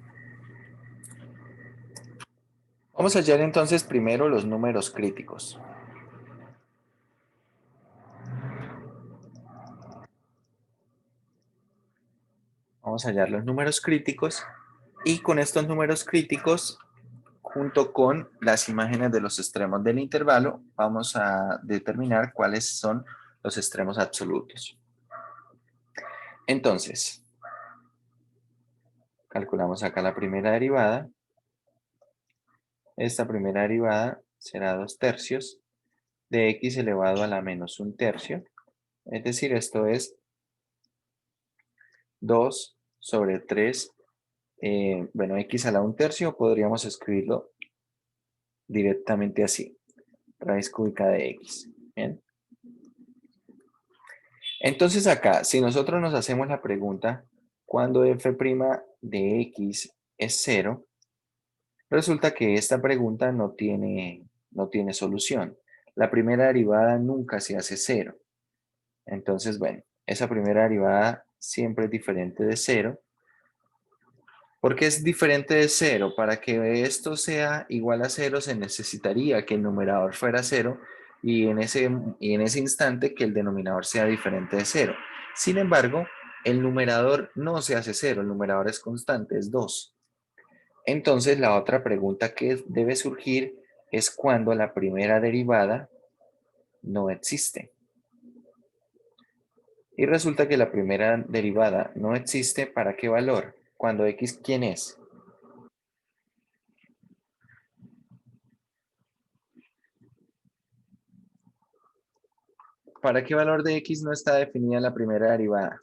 Vamos a hallar entonces primero los números críticos. Vamos a hallar los números críticos y con estos números críticos, junto con las imágenes de los extremos del intervalo, vamos a determinar cuáles son los extremos absolutos. Entonces, calculamos acá la primera derivada. Esta primera derivada será 2/3 de x elevado a la menos 1/3. Es decir, esto es 2 sobre 3. Bueno, x a la 1/3 podríamos escribirlo directamente así. Raíz cúbica de x. Bien. Entonces acá, si nosotros nos hacemos la pregunta, cuando f' de x es 0, resulta que esta pregunta no tiene solución. La primera derivada nunca se hace 0. Entonces, bueno, esa primera derivada siempre es diferente de 0. ¿Por qué es diferente de 0? Para que esto sea igual a 0 se necesitaría que el numerador fuera 0 y en ese instante que el denominador sea diferente de 0. Sin embargo, el numerador no se hace 0, el numerador es constante, es 2. Entonces, la otra pregunta que debe surgir es cuando la primera derivada no existe. Y resulta que la primera derivada no existe, ¿para qué valor? Cuando x, ¿quién es? ¿Para qué valor de x no está definida la primera derivada?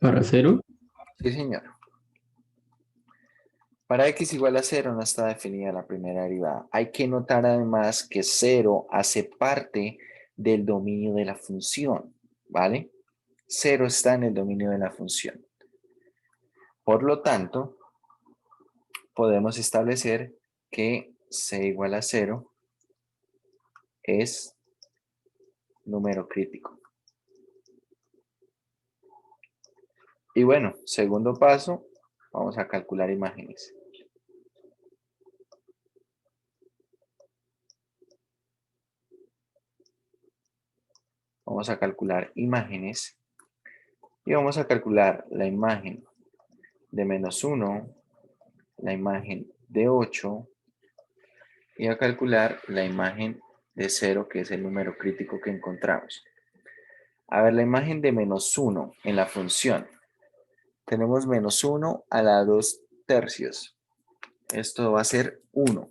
¿Para cero? Sí, señor. Para x igual a 0 no está definida la primera derivada. Hay que notar además que 0 hace parte del dominio de la función, ¿vale? 0 está en el dominio de la función. Por lo tanto, podemos establecer que c igual a 0 es número crítico. Y bueno, segundo paso, vamos a calcular imágenes. Vamos a calcular imágenes y vamos a calcular la imagen de -1, la imagen de 8 y a calcular la imagen de 0, que es el número crítico que encontramos. A ver, la imagen de -1 en la función. Tenemos -1 a la 2/3. Esto va a ser 1.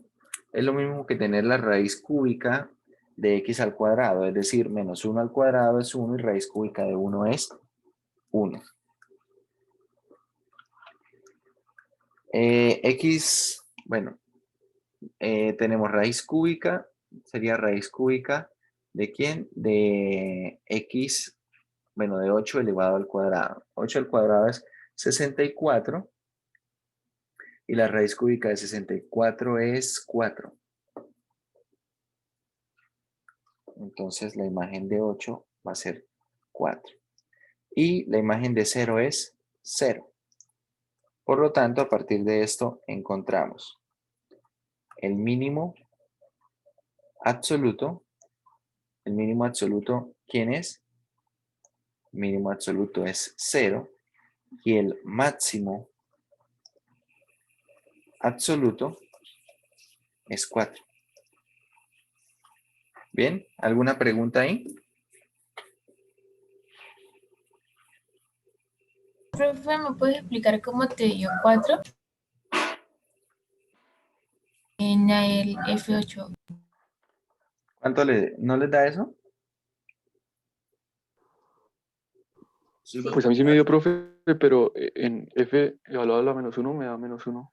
Es lo mismo que tener la raíz cúbica de x al cuadrado, es decir, -1 al cuadrado es 1 y raíz cúbica de 1 es 1. X, bueno, tenemos raíz cúbica, sería raíz cúbica ¿de quién? De x, bueno, de 8 elevado al cuadrado. 8 al cuadrado es 64 y la raíz cúbica de 64 es 4. Entonces la imagen de 8 va a ser 4. Y la imagen de 0 es 0. Por lo tanto, a partir de esto encontramos el mínimo absoluto. El mínimo absoluto, ¿quién es? El mínimo absoluto es 0. Y el máximo absoluto es 4. Bien, ¿alguna pregunta ahí? Profe, ¿me puedes explicar cómo te dio 4 en el F8? ¿Cuánto no les da eso? Sí, Sí. Pues a mí sí me dio profe, pero en F evaluado a la -1 me da -1.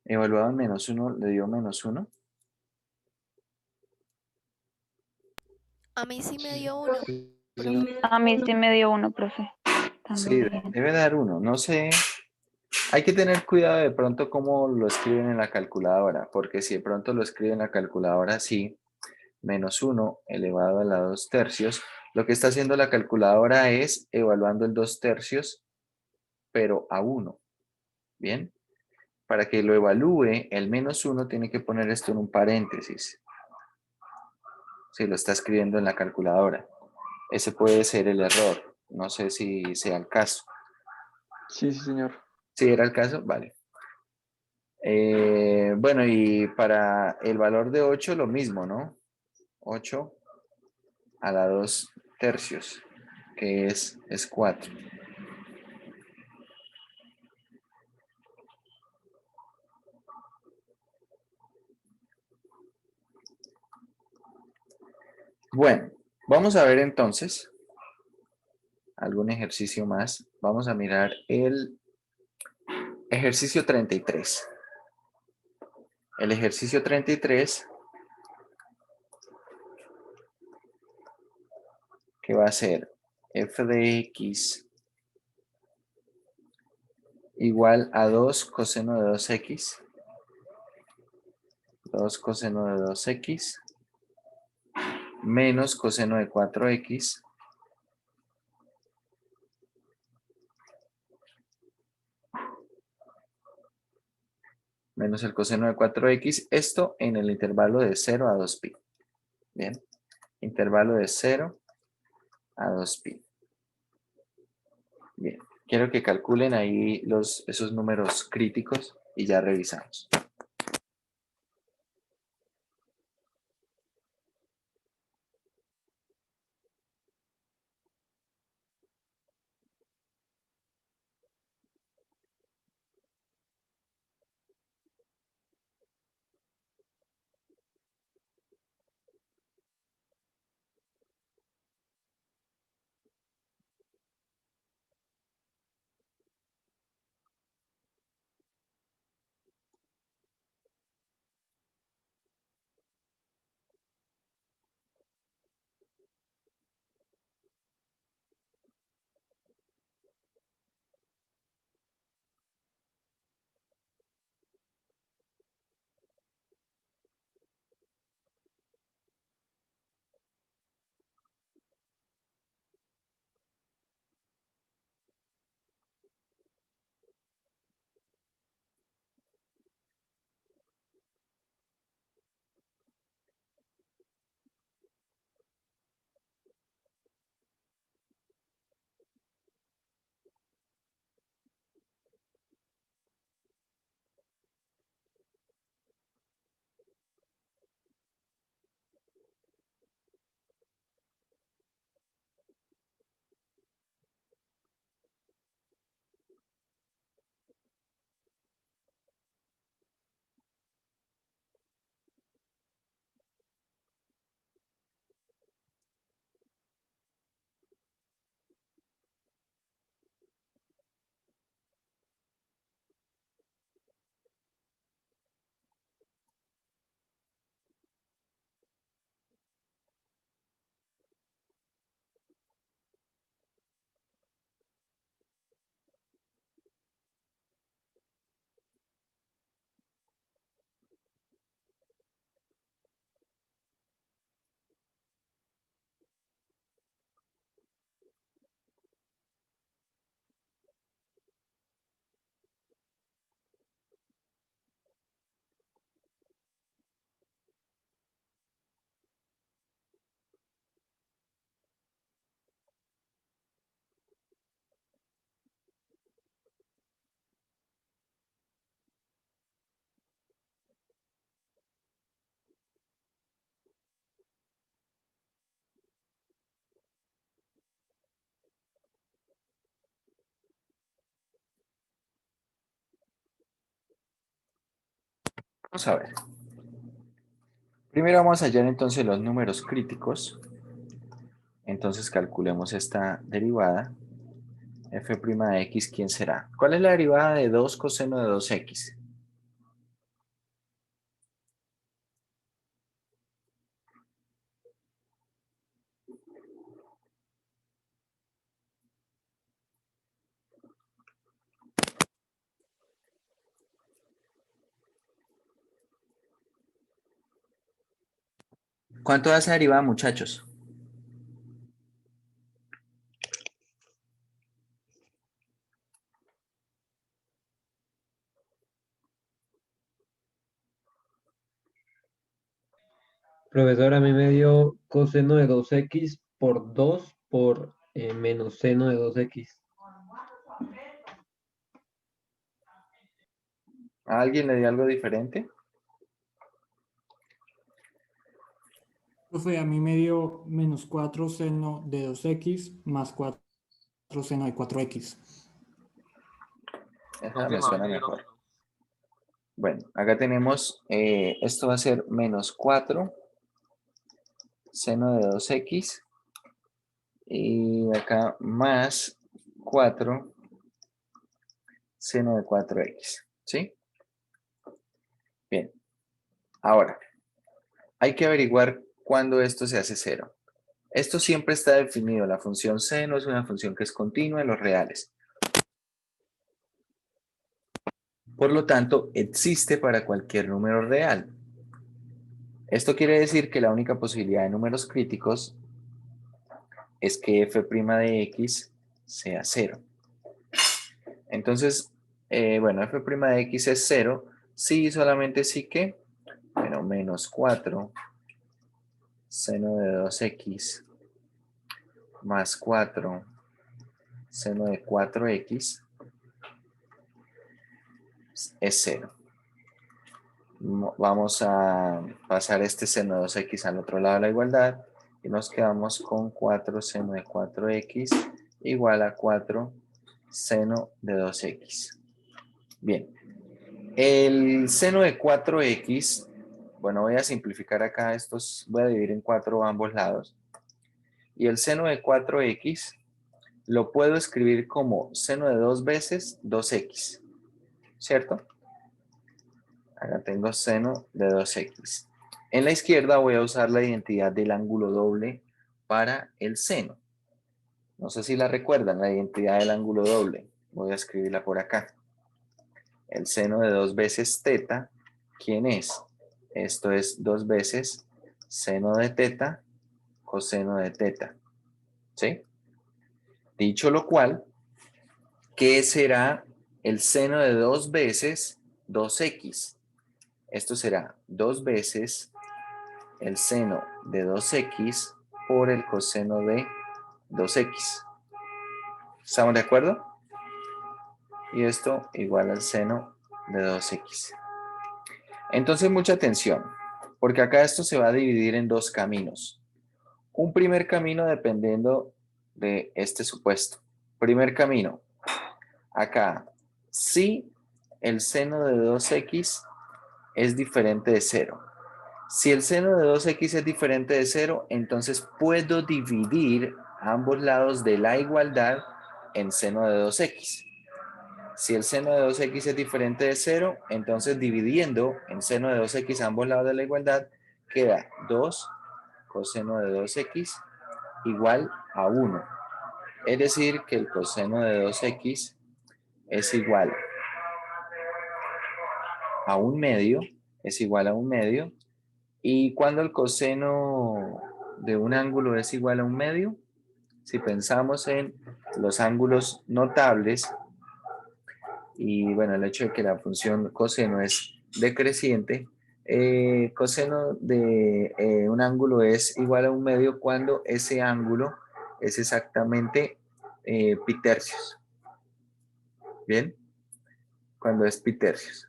Evaluado en -1, le dio -1. A mí sí me dio 1. A mí sí me dio 1, profe. Sí, También. debe dar 1. No sé. Hay que tener cuidado de pronto cómo lo escriben en la calculadora, porque si de pronto lo escriben en la calculadora así, -1 elevado a la 2/3, lo que está haciendo la calculadora es evaluando el 2/3, pero a 1. ¿Bien? Para que lo evalúe, el -1 tiene que poner esto en un paréntesis. Si lo está escribiendo en la calculadora. Ese puede ser el error. No sé si sea el caso. Sí, sí, señor. ¿Sí era el caso? Vale. Bueno, y para el valor de 8 lo mismo, ¿no? 8 a la 2/3, que es 4. Bueno, vamos a ver entonces algún ejercicio más. Vamos a mirar el ejercicio 33. El ejercicio 33, que va a ser f de x igual a 2 coseno de 2x, 2 coseno de 2x, menos coseno de 4x, menos el coseno de 4x, esto en el intervalo de 0 a 2pi. Bien, intervalo de 0 a 2pi. Bien, quiero que calculen ahí esos números críticos y ya revisamos. Vamos a ver. Primero vamos a hallar entonces los números críticos. Entonces calculemos esta derivada. F' de x, ¿quién será? ¿Cuál es la derivada de 2 coseno de 2x? ¿Cuánto da esa derivada, muchachos? Profesor, a mí me dio coseno de 2x por 2 por menos seno de 2x. ¿A alguien le dio algo diferente? Profe, a mí me dio menos 4 seno de 2x más 4 seno de 4x. Esa me suena mejor. Bueno, acá tenemos, esto va a ser menos 4 seno de 2x y acá más 4 seno de 4x, ¿sí? Bien, ahora, hay que averiguar cuándo esto se hace 0. Esto siempre está definido, la función seno es una función que es continua en los reales. Por lo tanto, existe para cualquier número real. Esto quiere decir que la única posibilidad de números críticos es que f' de x sea 0. Entonces, bueno, f' de x es 0, sí, solamente sí que, bueno, menos 4 seno de 2x más 4 seno de 4x es 0. Vamos a pasar este seno de 2x al otro lado de la igualdad y nos quedamos con 4 seno de 4x igual a 4 seno de 2x. Bien, el seno de 4x, bueno, voy a simplificar acá estos, voy a dividir en 4 ambos lados. Y el seno de 4x lo puedo escribir como seno de 2 veces 2x, ¿cierto? Acá tengo seno de 2x. En la izquierda voy a usar la identidad del ángulo doble para el seno. No sé si la recuerdan, la identidad del ángulo doble. Voy a escribirla por acá. El seno de 2 veces teta, ¿quién es? Esto es 2 veces seno de teta, coseno de teta. ¿Sí? Dicho lo cual, ¿qué será el seno de 2 veces 2x? Esto será 2 veces el seno de 2x por el coseno de 2x. ¿Estamos de acuerdo? Y esto igual al seno de 2x. Entonces, mucha atención, porque acá esto se va a dividir en dos caminos. Un primer camino dependiendo de este supuesto. Primer camino, acá, si el seno de 2x es diferente de 0. Si el seno de 2x es diferente de 0, entonces puedo dividir ambos lados de la igualdad en seno de 2x. Si el seno de 2x es diferente de 0, entonces dividiendo en seno de 2x ambos lados de la igualdad, queda 2 coseno de 2x igual a 1. Es decir, que el coseno de 2x es igual a 1/2, es igual a 1/2. Y cuando el coseno de un ángulo es igual a 1/2, si pensamos en los ángulos notables, y bueno, el hecho de que la función coseno es decreciente, coseno de un ángulo es igual a 1/2 cuando ese ángulo es exactamente pi tercios. ¿Bien? Cuando es pi tercios.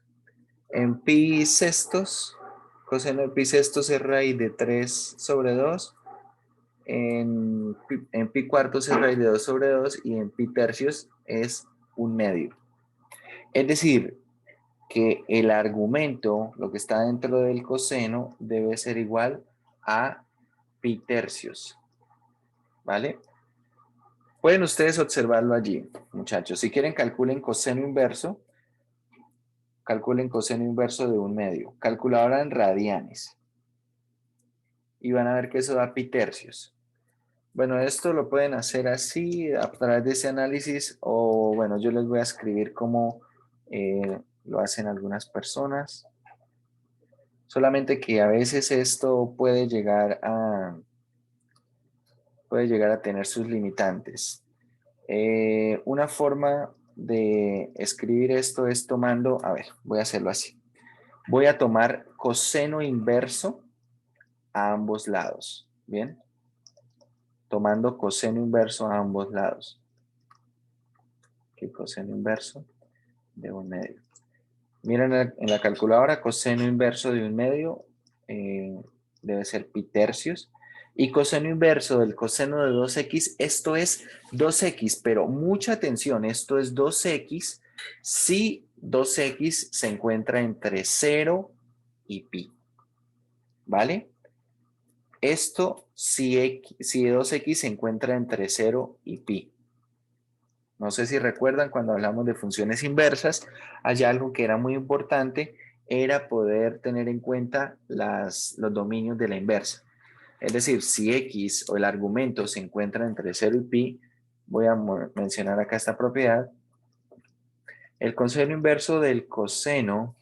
En pi sextos, coseno de pi sextos es raíz de 3 sobre 2. En pi cuartos es raíz de 2 sobre 2 y en pi tercios es 1/2. Es decir, que el argumento, lo que está dentro del coseno, debe ser igual a pi tercios. ¿Vale? Pueden ustedes observarlo allí, muchachos. Si quieren, calculen coseno inverso. Calculen coseno inverso de 1/2. Calculadora en radianes. Y van a ver que eso da pi tercios. Bueno, esto lo pueden hacer así, a través de ese análisis, o bueno, yo les voy a escribir cómo lo hacen algunas personas. Solamente que a veces esto puede llegar a tener sus limitantes. Una forma de escribir esto es tomando, a ver, voy a hacerlo así. Voy a tomar coseno inverso a ambos lados, ¿bien? Tomando coseno inverso a ambos lados. Aquí coseno inverso de 1/2. Miren en la calculadora, coseno inverso de 1/2 debe ser pi tercios. Y coseno inverso del coseno de 2x, esto es 2x, pero mucha atención, esto es 2x si 2x se encuentra entre 0 y pi. ¿Vale? Esto si 2x se encuentra entre 0 y pi. No sé si recuerdan cuando hablamos de funciones inversas, hay algo que era muy importante, era poder tener en cuenta los dominios de la inversa. Es decir, si x o el argumento se encuentra entre 0 y pi, voy a mencionar acá esta propiedad. El coseno inverso del coseno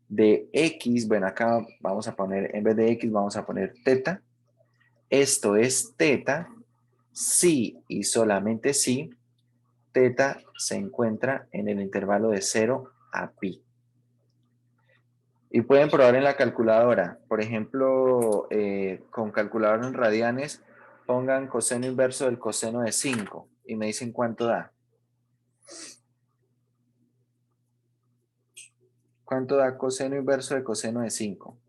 de x, bueno, acá vamos a poner, en vez de x, vamos a poner teta. Esto es teta si y solamente si teta se encuentra en el intervalo de 0 a pi. Y pueden probar en la calculadora. Por ejemplo, con calculadora en radianes, pongan coseno inverso del coseno de 5 y me dicen cuánto da. ¿Cuánto da coseno inverso de coseno de 5?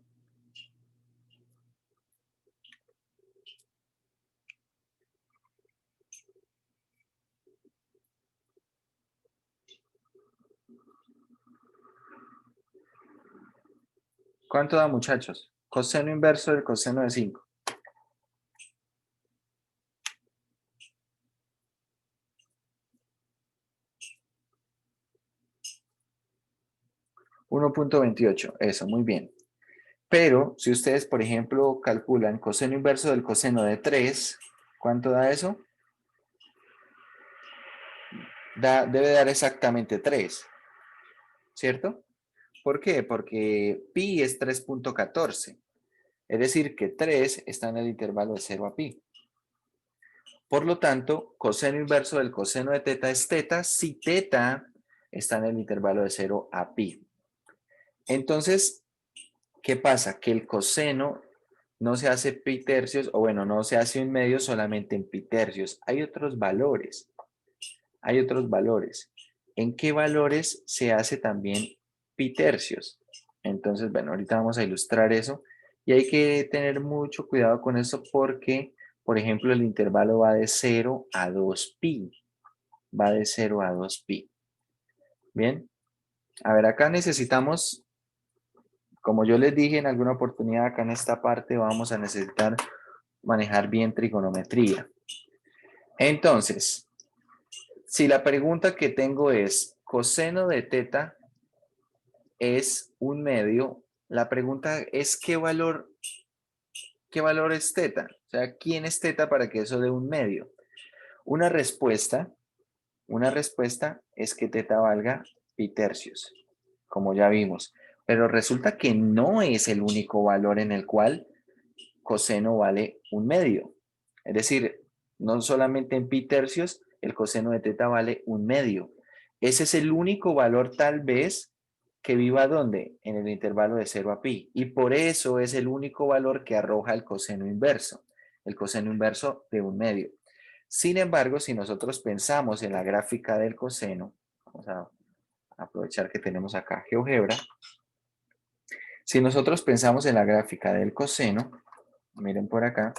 ¿Cuánto da, muchachos? Coseno inverso del coseno de 5. 1.28, eso, muy bien. Pero si ustedes, por ejemplo, calculan coseno inverso del coseno de 3, ¿cuánto da eso? Debe dar exactamente 3, ¿cierto? ¿Por qué? Porque pi es 3.14. Es decir, que 3 está en el intervalo de 0 a pi. Por lo tanto, coseno inverso del coseno de teta es teta si teta está en el intervalo de 0 a pi. Entonces, ¿qué pasa? Que el coseno no se hace pi tercios, o bueno, no se hace 1/2 solamente en pi tercios. Hay otros valores. Hay otros valores. ¿En qué valores se hace también pi tercios? Entonces, bueno, ahorita vamos a ilustrar eso. Y hay que tener mucho cuidado con eso porque, por ejemplo, el intervalo va de 0 a 2pi. Va de 0 a 2pi. Bien. A ver, acá necesitamos, como yo les dije en alguna oportunidad, acá en esta parte vamos a necesitar manejar bien trigonometría. Entonces, si la pregunta que tengo es coseno de teta es 1/2, la pregunta es ¿qué valor es teta? O sea, ¿quién es teta para que eso dé 1/2? Una respuesta es que teta valga pi tercios, como ya vimos. Pero resulta que no es el único valor en el cual coseno vale 1/2. Es decir, no solamente en pi tercios, el coseno de teta vale 1/2. Ese es el único valor tal vez que viva ¿dónde? En el intervalo de 0 a pi. Y por eso es el único valor que arroja el coseno inverso de 1/2. Sin embargo, si nosotros pensamos en la gráfica del coseno, vamos a aprovechar que tenemos acá GeoGebra. Si nosotros pensamos en la gráfica del coseno, miren por acá.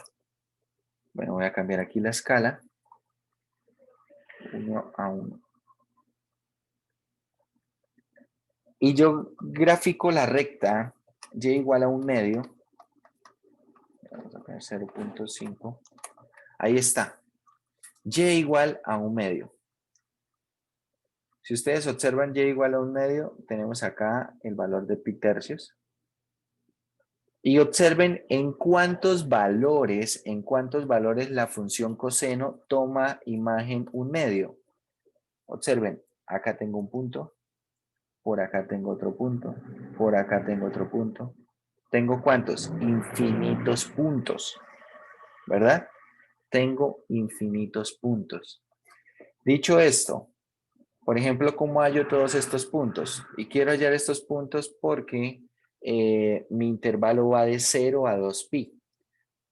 Bueno, voy a cambiar aquí la escala. 1 a 1. Y yo grafico la recta y igual a 1/2. Vamos a poner 0.5. Ahí está. Y igual a 1/2. Si ustedes observan y igual a 1/2, tenemos acá el valor de pi tercios. Y observen en cuántos valores la función coseno toma imagen 1/2. Observen, acá tengo un punto, por acá tengo otro punto, por acá tengo otro punto. tengo ¿cuántos? Infinitos puntos, ¿verdad? Tengo infinitos puntos. Dicho esto, por ejemplo, ¿cómo hallo todos estos puntos? Y quiero hallar estos puntos porque mi intervalo va de 0 a 2pi.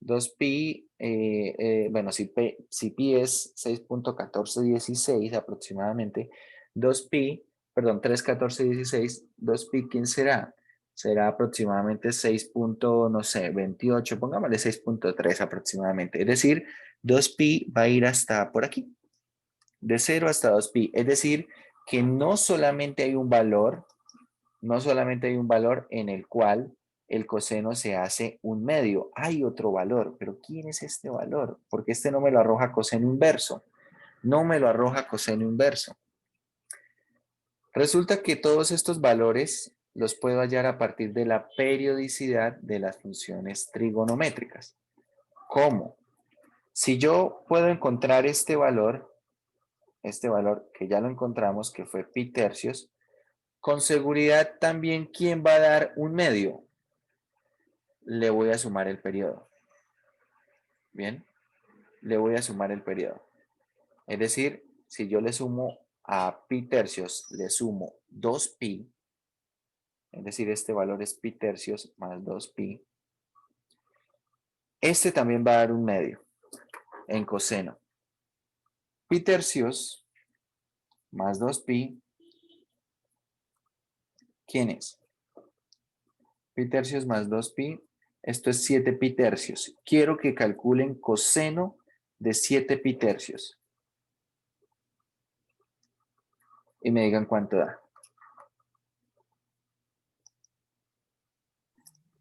2pi, bueno, si pi es 6.1416 aproximadamente, 2pi, perdón, 3.1416, 2pi, ¿quién será? Será aproximadamente 6. No sé, 28, pongámosle 6.3 aproximadamente. Es decir, 2pi va a ir hasta por aquí, de 0 hasta 2pi. Es decir, que no solamente hay un valor, en el cual el coseno se hace un medio. Hay otro valor, pero ¿quién es este valor? Porque este no me lo arroja coseno inverso. No me lo arroja coseno inverso. Resulta que todos estos valores los puedo hallar a partir de la periodicidad de las funciones trigonométricas. ¿Cómo? Si yo puedo encontrar este valor que ya lo encontramos, que fue pi tercios, con seguridad también, ¿quién va a dar un medio? Le voy a sumar el periodo. Bien, le voy a sumar el periodo. Es decir, si yo le sumo a pi tercios, le sumo 2pi, es decir, este valor es pi tercios más 2pi, este también va a dar un medio en coseno. Pi tercios más 2pi, ¿quién es? Pi tercios más 2pi, esto es 7 pi tercios. Quiero que calculen coseno de 7 pi tercios. Y me digan cuánto da.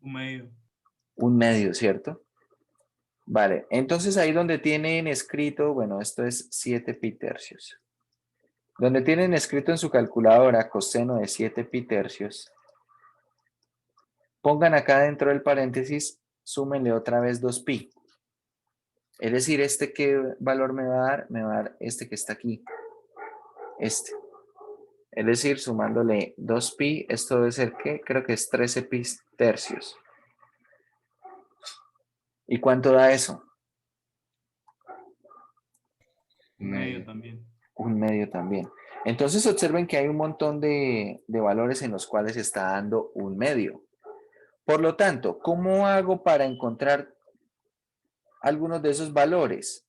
Un medio. Un medio, ¿cierto? Vale, entonces ahí donde tienen escrito, bueno, esto es 7 pi tercios. Donde tienen escrito en su calculadora coseno de 7 pi tercios, pongan acá dentro del paréntesis, súmenle otra vez 2pi. Es decir, ¿este qué valor me va a dar? Me va a dar este que está aquí. Este. Es decir, sumándole 2pi, esto debe ser, ¿qué? Creo que es 13 pi tercios. ¿Y cuánto da eso? Un medio también. Un medio también. Entonces observen que hay un montón de valores en los cuales está dando un medio. Por lo tanto, ¿cómo hago para encontrar algunos de esos valores?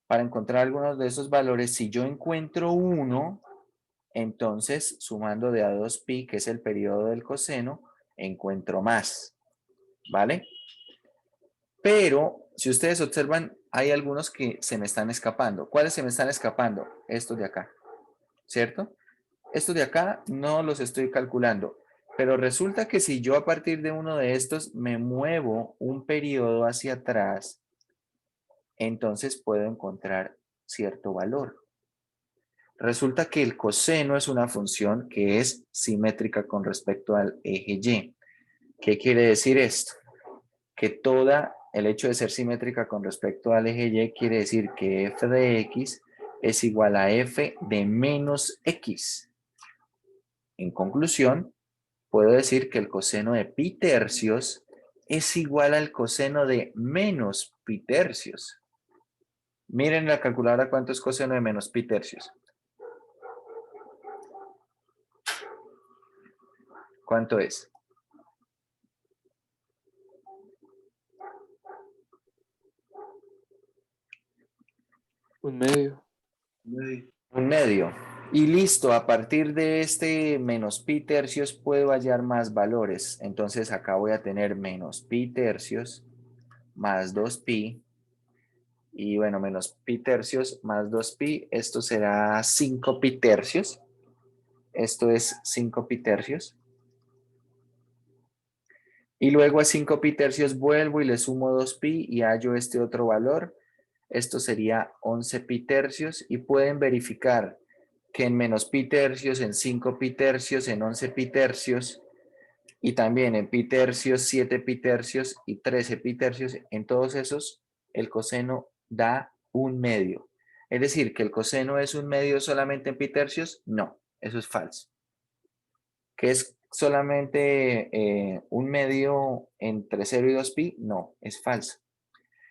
Para encontrar algunos de esos valores, si yo encuentro uno, entonces sumando de a 2pi, que es el periodo del coseno, encuentro más. ¿Vale? Pero, si ustedes observan, hay algunos que se me están escapando. ¿Cuáles se me están escapando? Estos de acá, ¿cierto? Estos de acá no los estoy calculando. Pero resulta que si yo a partir de uno de estos me muevo un periodo hacia atrás, entonces puedo encontrar cierto valor. Resulta que el coseno es una función que es simétrica con respecto al eje Y. ¿Qué quiere decir esto? Que el hecho de ser simétrica con respecto al eje Y quiere decir que f de x es igual a f de menos x. En conclusión, puedo decir que el coseno de pi tercios es igual al coseno de menos pi tercios. Miren la calculadora cuánto es coseno de menos pi tercios. ¿Cuánto es? Un medio. Un medio. Y listo, a partir de este menos pi tercios puedo hallar más valores. Entonces acá voy a tener menos pi tercios más 2pi. Y bueno, menos pi tercios más 2pi. Esto será 5 pi tercios. Esto es 5 pi tercios. Y luego a 5 pi tercios vuelvo y le sumo 2pi y hallo este otro valor. Esto sería 11 pi tercios. Y pueden verificar que en menos pi tercios, en 5 pi tercios, en 11 pi tercios y también en pi tercios, 7 pi tercios y 13 pi tercios, en todos esos el coseno da un medio. Es decir, que el coseno es un medio solamente en pi tercios, no, eso es falso. ¿Qué es solamente un medio entre 0 y 2pi? No, es falso.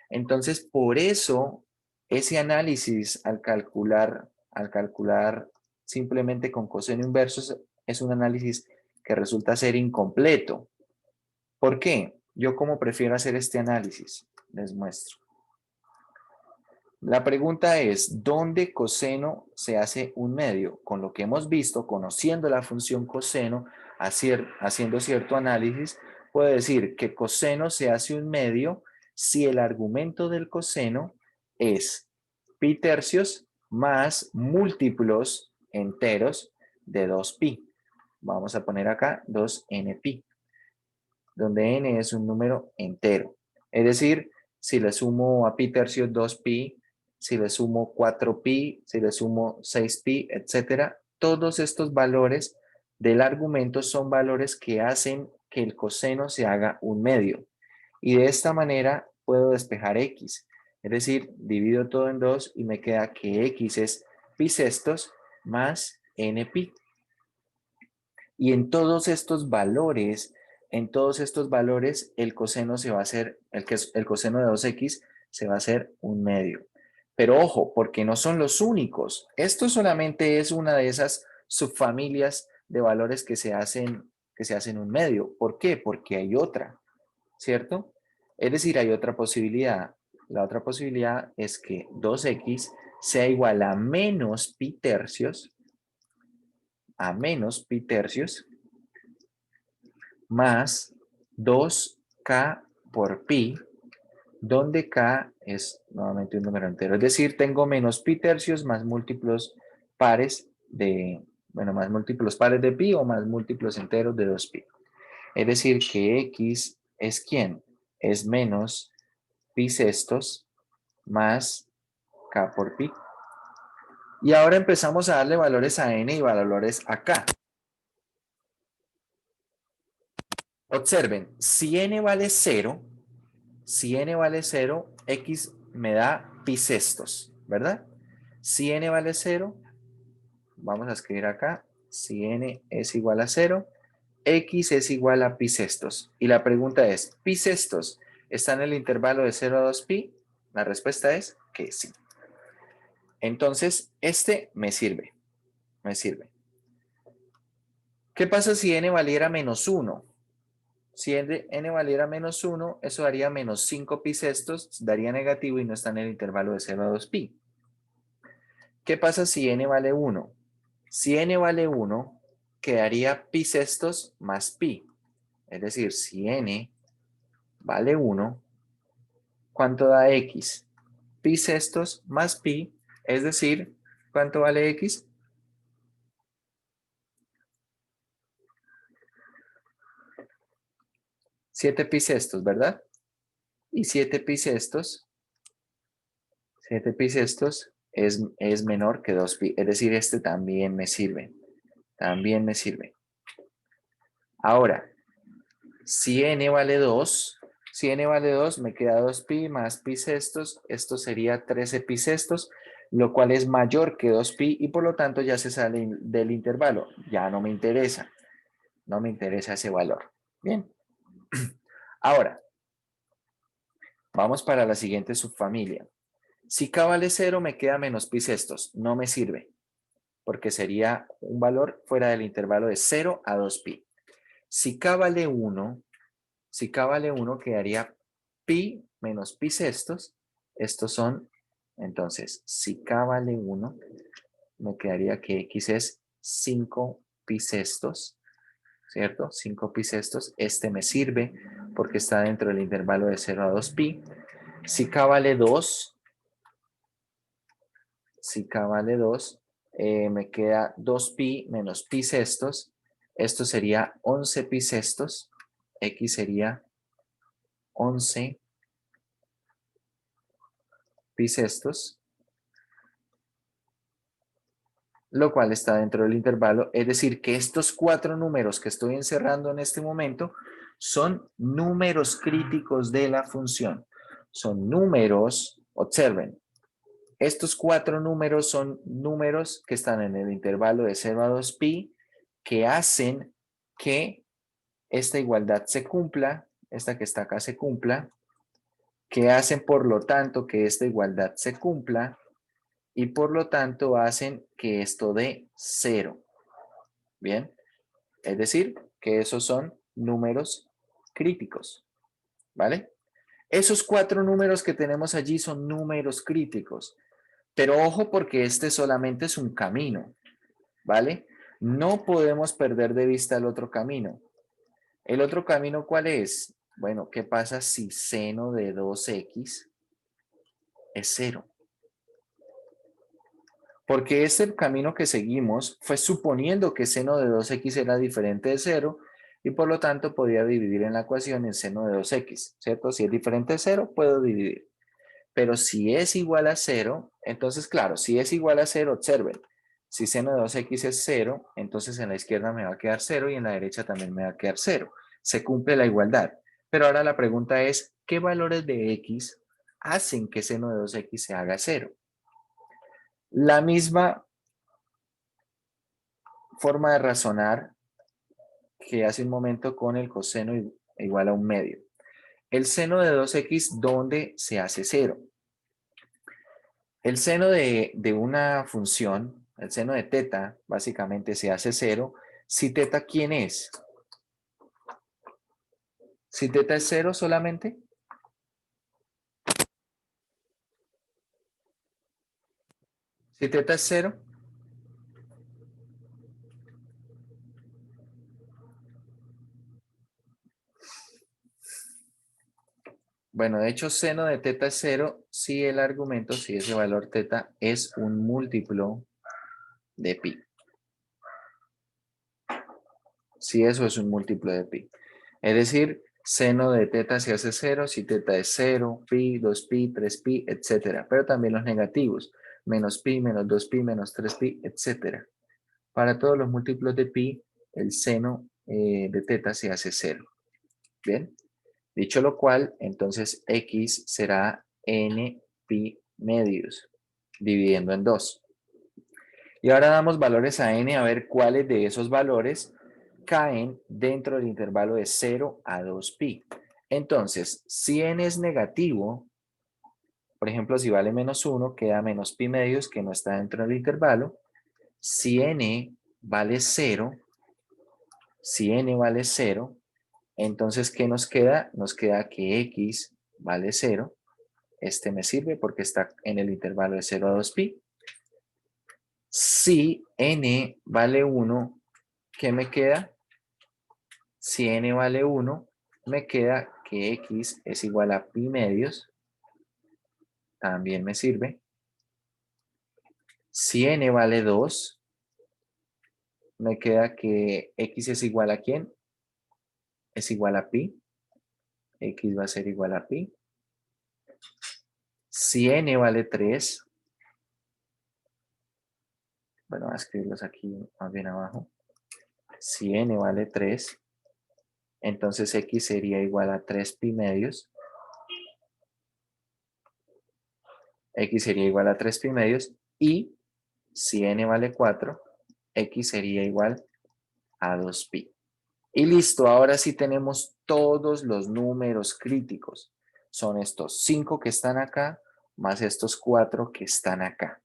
Entonces, por eso, ese análisis al calcular simplemente con coseno inverso es un análisis que resulta ser incompleto. ¿Por qué? Yo cómo prefiero hacer este análisis, les muestro. La pregunta es, ¿dónde coseno se hace un medio? Con lo que hemos visto, conociendo la función coseno, haciendo cierto análisis, puedo decir que coseno se hace un medio si el argumento del coseno es pi tercios más múltiplos enteros de 2pi. Vamos a poner acá 2npi, donde n es un número entero. Es decir, si le sumo a pi tercios 2pi, si le sumo 4pi, si le sumo 6pi, etcétera, todos estos valores del argumento son valores que hacen que el coseno se haga un medio. Y de esta manera puedo despejar x. Es decir, divido todo en 2 y me queda que x es pi sextos más npi. Y en todos estos valores, el coseno se va a hacer, el coseno de 2x se va a hacer un medio. Pero ojo, porque no son los únicos. Esto solamente es una de esas subfamilias de valores que se hacen un medio. ¿Por qué? Porque hay otra, ¿cierto? Es decir, hay otra posibilidad. La otra posibilidad es que 2x sea igual a menos pi tercios, más 2k por pi, donde k es nuevamente un número entero. Es decir, tengo menos pi tercios más múltiplos pares de, más múltiplos pares de pi o más múltiplos enteros de 2pi. Es decir, que x es ¿quién? Es menos pi sextos más k por pi. Y ahora empezamos a darle valores a n y valores a k. Observen, si n vale 0, x me da pi sextos, ¿verdad? Si n vale 0, vamos a escribir acá, si n es igual a 0, x es igual a pi sextos. Y la pregunta es, ¿pi sextos está en el intervalo de 0 a 2pi? La respuesta es que sí. Entonces, este me sirve. ¿Qué pasa si n valiera menos 1? Si n valiera menos 1, eso daría menos 5 pi sextos, daría negativo y no está en el intervalo de 0 a 2pi. ¿Qué pasa si n vale 1? Si n vale 1, quedaría pi sextos más pi. Es decir, si n vale 1, ¿cuánto da x? Pi sextos más pi, es decir, ¿cuánto vale x? Siete pi sextos, ¿verdad? Y 7 pi sextos es menor que 2pi. Es decir, este también me sirve. Ahora, si n vale 2, me queda 2pi más pi sextos. Esto sería 13 pi sextos, lo cual es mayor que 2pi y por lo tanto ya se sale del intervalo. Ya no me interesa. No me interesa ese valor. Bien. Ahora, vamos para la siguiente subfamilia. Si k vale 0, me queda menos pi sextos. No me sirve, porque sería un valor fuera del intervalo de 0 a 2pi. Si k vale 1, quedaría pi menos pi sextos. Estos son, entonces, si k vale 1, me quedaría que x es 5 pi sextos, ¿cierto? 5 pi sextos. Este me sirve porque está dentro del intervalo de 0 a 2pi. Si k vale 2, me queda 2pi menos pi sextos. Esto sería 11 pi sextos. X sería 11 pi sextos, lo cual está dentro del intervalo. Es decir, que estos 4 números que estoy encerrando en este momento son números críticos de la función. Son números, observen, estos 4 números son números que están en el intervalo de 0 a 2pi, que hacen que esta igualdad se cumpla, esta que está acá se cumpla, que hacen por lo tanto que esta igualdad se cumpla y por lo tanto hacen que esto dé 0. Bien, es decir, que esos son números críticos, ¿vale? Esos 4 números que tenemos allí son números críticos, pero ojo porque este solamente es un camino, ¿vale? No podemos perder de vista el otro camino. ¿El otro camino cuál es? Bueno, ¿qué pasa si seno de 2x es 0? Porque este camino que seguimos fue suponiendo que seno de 2x era diferente de 0 y por lo tanto podía dividir en la ecuación en seno de 2x, ¿cierto? Si es diferente de 0, puedo dividir. Pero si es igual a 0, entonces claro, si es igual a 0, observen. Si seno de 2x es 0, entonces en la izquierda me va a quedar 0 y en la derecha también me va a quedar 0. Se cumple la igualdad. Pero ahora la pregunta es, ¿qué valores de x hacen que seno de 2x se haga 0? La misma forma de razonar que hace un momento con el coseno igual a 1/2. El seno de 2x, ¿dónde se hace 0? El seno de una función, el seno de teta, básicamente se hace 0. Si teta, ¿quién es? Si teta es 0 solamente. Si teta es 0. Bueno, de hecho, seno de teta es 0 si el argumento, si ese valor teta es un múltiplo de pi. Si eso es un múltiplo de pi. Es decir, seno de teta se hace 0 si teta es 0, pi, 2pi, 3pi, etc. Pero también los negativos, menos pi, menos 2pi, menos 3pi, etc. Para todos los múltiplos de pi, el seno de teta se hace 0. Bien. Dicho lo cual, entonces x será n pi medios, dividiendo en 2. Y ahora damos valores a n a ver cuáles de esos valores caen dentro del intervalo de 0 a 2pi. Entonces, si n es negativo, por ejemplo, si vale menos 1, queda menos pi medios que no está dentro del intervalo. Si n vale 0, entonces, ¿qué nos queda? Nos queda que x vale 0. Este me sirve porque está en el intervalo de 0 a 2pi. Si n vale 1, ¿qué me queda? Si n vale 1, me queda que x es igual a pi medios. También me sirve. Si n vale 2, me queda que x es igual a ¿quién? Es igual a pi. X va a ser igual a pi. Si n vale 3, bueno, voy a escribirlos aquí más bien abajo. Si n vale 3, entonces x sería igual a 3 pi medios. X sería igual a 3 pi medios. Y si n vale 4, x sería igual a 2pi. Y listo, ahora sí tenemos todos los números críticos. Son estos 5 que están acá, más estos 4 que están acá.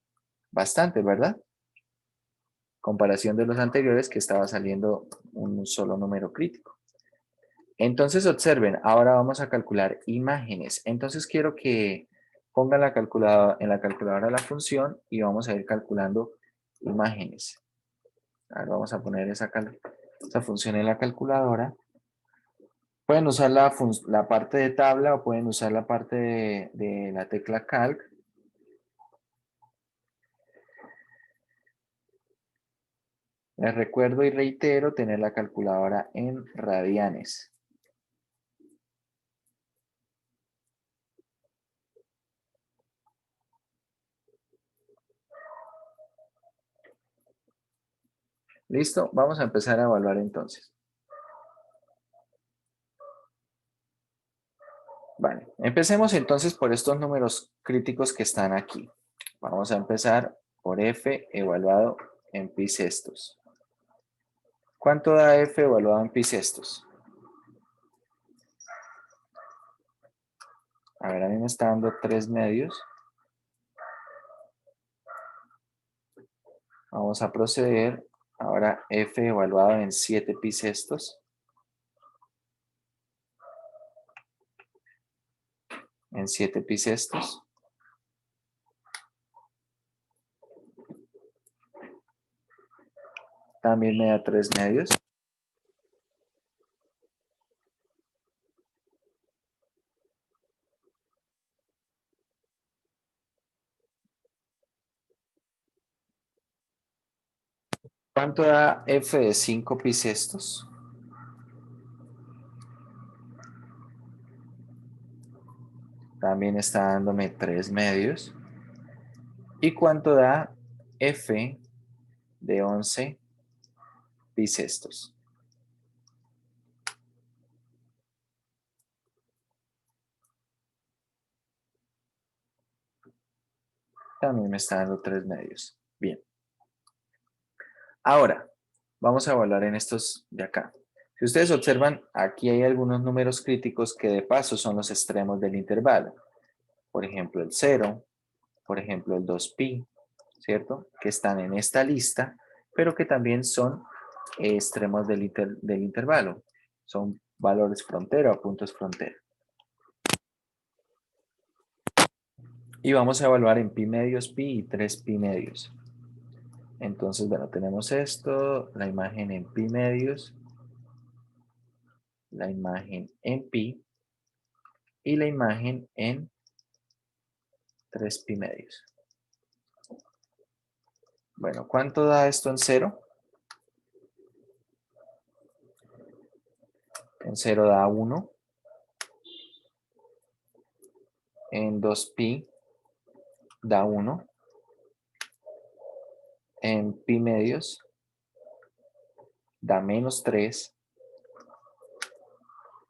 Bastante, ¿verdad? Comparación de los anteriores que estaba saliendo un solo número crítico. Entonces observen, ahora vamos a calcular imágenes. Entonces quiero que pongan en la calculadora la función y vamos a ir calculando imágenes. Ahora vamos a poner esa función en la calculadora. Pueden usar la parte de tabla o pueden usar la parte de la tecla calc. Les recuerdo y reitero tener la calculadora en radianes. ¿Listo? Vamos a empezar a evaluar entonces. Vale, empecemos entonces por estos números críticos que están aquí. Vamos a empezar por f evaluado en pi sextos. ¿Cuánto da f evaluado en pi sextos? A ver, a mí me está dando 3 medios. Vamos a proceder. Ahora f evaluado en 7 pi sextos. En 7 pi sextos. También me da 3 medios. ¿Cuánto da f de 5 pi sextos? También está dándome 3 medios. ¿Y cuánto da f de 11 pi sextos? También me está dando 3 medios. Bien. Ahora, vamos a evaluar en estos de acá. Si ustedes observan, aquí hay algunos números críticos que de paso son los extremos del intervalo. Por ejemplo, el 0, por ejemplo, el 2pi, ¿cierto? Que están en esta lista, pero que también son extremos del intervalo. Son valores frontera o puntos frontera. Y vamos a evaluar en pi medios pi y 3 pi medios. Entonces, bueno, tenemos esto, la imagen en pi medios, la imagen en pi y la imagen en 3 pi medios. Bueno, ¿cuánto da esto en 0? En 0 da 1. En 2pi da 1. En pi medios da menos 3.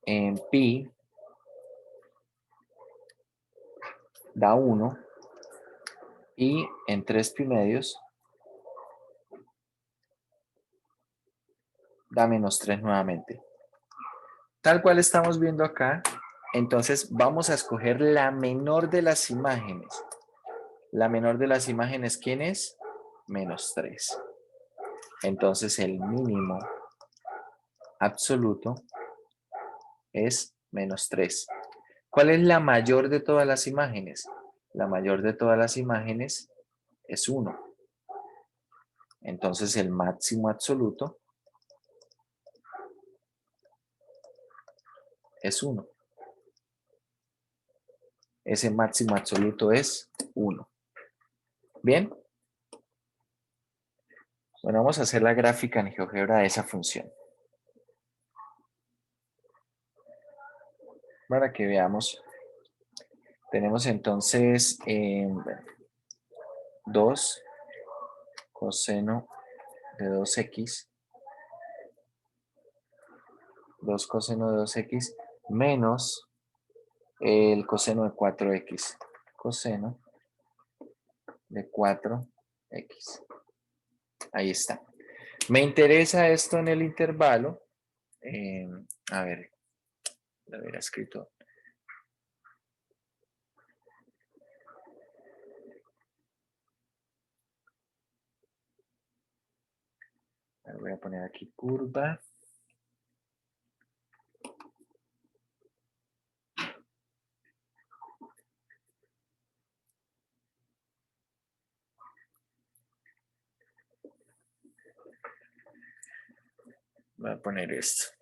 En pi da 1. Y en 3 pi medios da menos 3 nuevamente. Tal cual estamos viendo acá, entonces vamos a escoger la menor de las imágenes. La menor de las imágenes, ¿quién es? Menos 3. Entonces el mínimo absoluto es menos 3. ¿Cuál es la mayor de todas las imágenes? La mayor de todas las imágenes es 1. Entonces el máximo absoluto es 1. Ese máximo absoluto es 1. ¿Bien? Bueno, vamos a hacer la gráfica en GeoGebra de esa función. Para que veamos. Tenemos entonces 2 coseno de 2x. 2 coseno de 2x menos el coseno de 4x. Coseno de 4x. Ahí está. Me interesa esto en el intervalo. A ver, lo hubiera escrito. Voy a poner aquí curva. Voy a poner esto.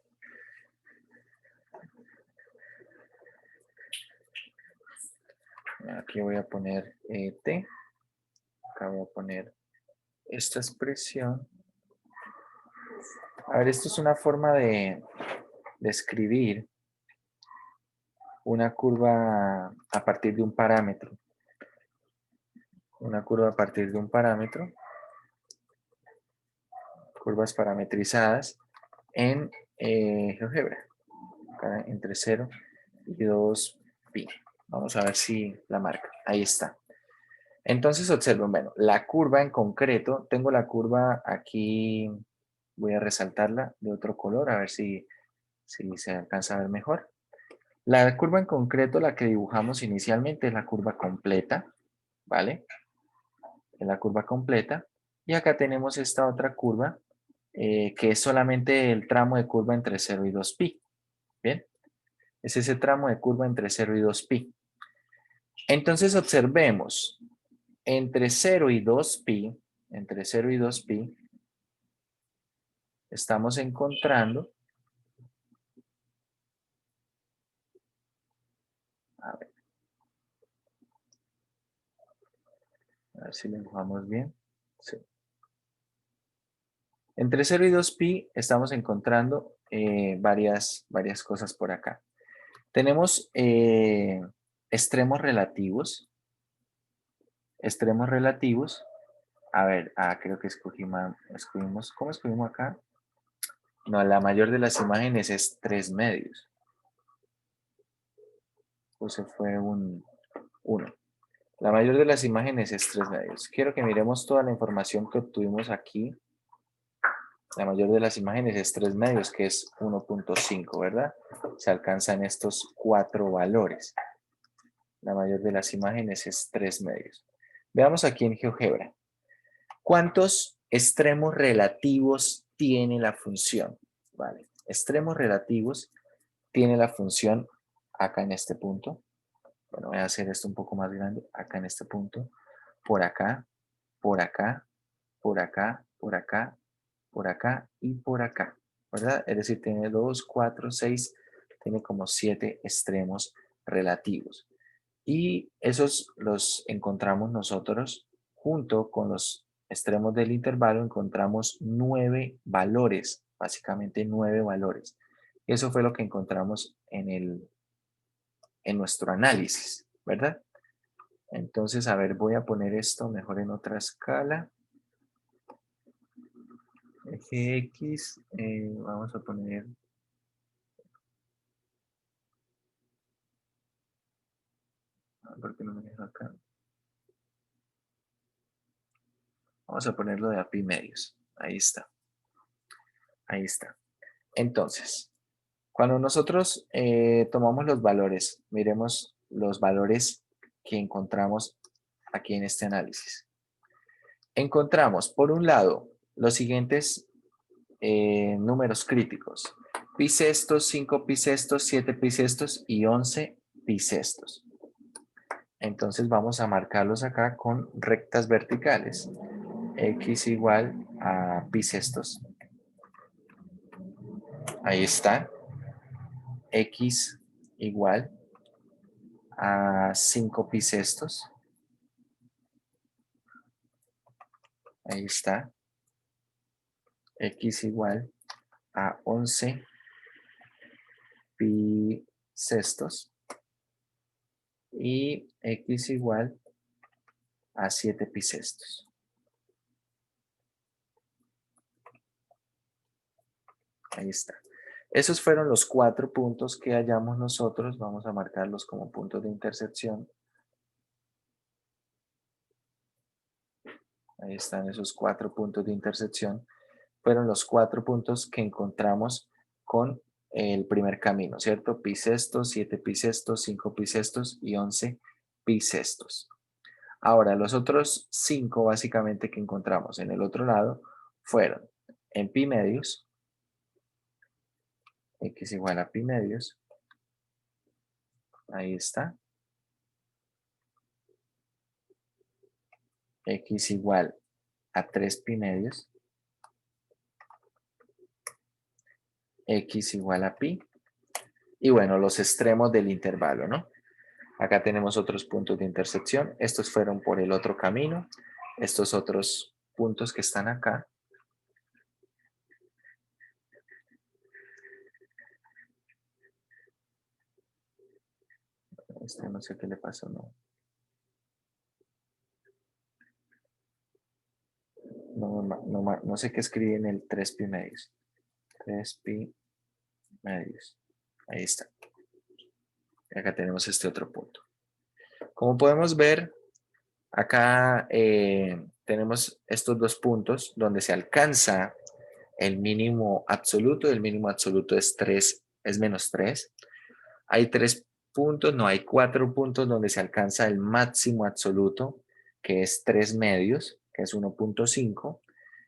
Aquí voy a poner t. Acá voy a poner esta expresión. A ver, esto es una forma de escribir una curva a partir de un parámetro. Una curva a partir de un parámetro. Curvas parametrizadas en GeoGebra. Acá entre 0 y 2pi. Vamos a ver si la marca. Ahí está. Entonces observen, bueno, la curva en concreto, tengo la curva aquí Voy a resaltarla de otro color a ver si se alcanza a ver mejor. La curva en concreto, la que dibujamos inicialmente, es la curva completa, ¿vale? Es la curva completa. Y acá tenemos esta otra curva, que es solamente el tramo de curva entre 0 y 2pi. ¿Bien? Es ese tramo de curva entre 0 y 2pi. Entonces observemos, entre 0 y 2pi, estamos encontrando, a ver si lo dibujamos bien. Sí. Entre 0 y 2pi estamos encontrando varias cosas por acá. Tenemos extremos relativos. Extremos relativos. A ver, creo que escogimos. ¿Cómo escogimos acá? No, la mayor de las imágenes es 3 medios. Pues se fue un 1. La mayor de las imágenes es 3 medios. Quiero que miremos toda la información que obtuvimos aquí. La mayor de las imágenes es 3 medios, que es 1.5, ¿verdad? Se alcanzan estos 4 valores. La mayor de las imágenes es 3 medios. Veamos aquí en GeoGebra. ¿Cuántos extremos relativos tiene la función? Vale. Extremos relativos tiene la función acá en este punto. Bueno, voy a hacer esto un poco más grande. Acá en este punto. Por acá, por acá, por acá, por acá, por acá y por acá, ¿verdad? Es decir, tiene 2, 4, 6, tiene como 7 extremos relativos. Y esos los encontramos nosotros junto con los extremos del intervalo, encontramos 9 valores, básicamente 9 valores. Eso fue lo que encontramos en nuestro análisis, ¿verdad? Entonces, a ver, voy a poner esto mejor en otra escala. Eje X, vamos a poner... ¿Por qué no me deja acá? Vamos a ponerlo de a pi medios. Ahí está. Ahí está. Entonces, cuando nosotros tomamos los valores, miremos los valores que encontramos aquí en este análisis. Encontramos, por un lado, los siguientes números críticos. Pi sextos, 5 pi sextos, 7 pi sextos y 11 pi sextos. Entonces vamos a marcarlos acá con rectas verticales. X igual a pi sextos. Ahí está. X igual a 5 pi sextos. Ahí está. X igual a 11 pi sextos. Y X igual a 7 pi sextos. Ahí está. Esos fueron los 4 puntos que hallamos nosotros. Vamos a marcarlos como puntos de intersección. Ahí están esos 4 puntos de intersección. Fueron los 4 puntos que encontramos con el primer camino, ¿cierto? Pi sextos, 7 pi sextos, 5 pi sextos y 11 pi sextos. Ahora, los otros 5 básicamente que encontramos en el otro lado fueron en pi medios, X igual a pi medios, ahí está, X igual a 3 pi medios, X igual a pi, y bueno, los extremos del intervalo, ¿no? Acá tenemos otros puntos de intersección, estos fueron por el otro camino, estos otros puntos que están acá. No sé qué le pasó, no. No sé qué escribí en el 3 pi medios. 3 pi medios. Ahí está. Y acá tenemos este otro punto. Como podemos ver, acá tenemos estos dos puntos donde se alcanza el mínimo absoluto. El mínimo absoluto es 3, es menos 3. Hay 3 puntos, no, hay 4 puntos donde se alcanza el máximo absoluto, que es 3 medios, que es 1.5.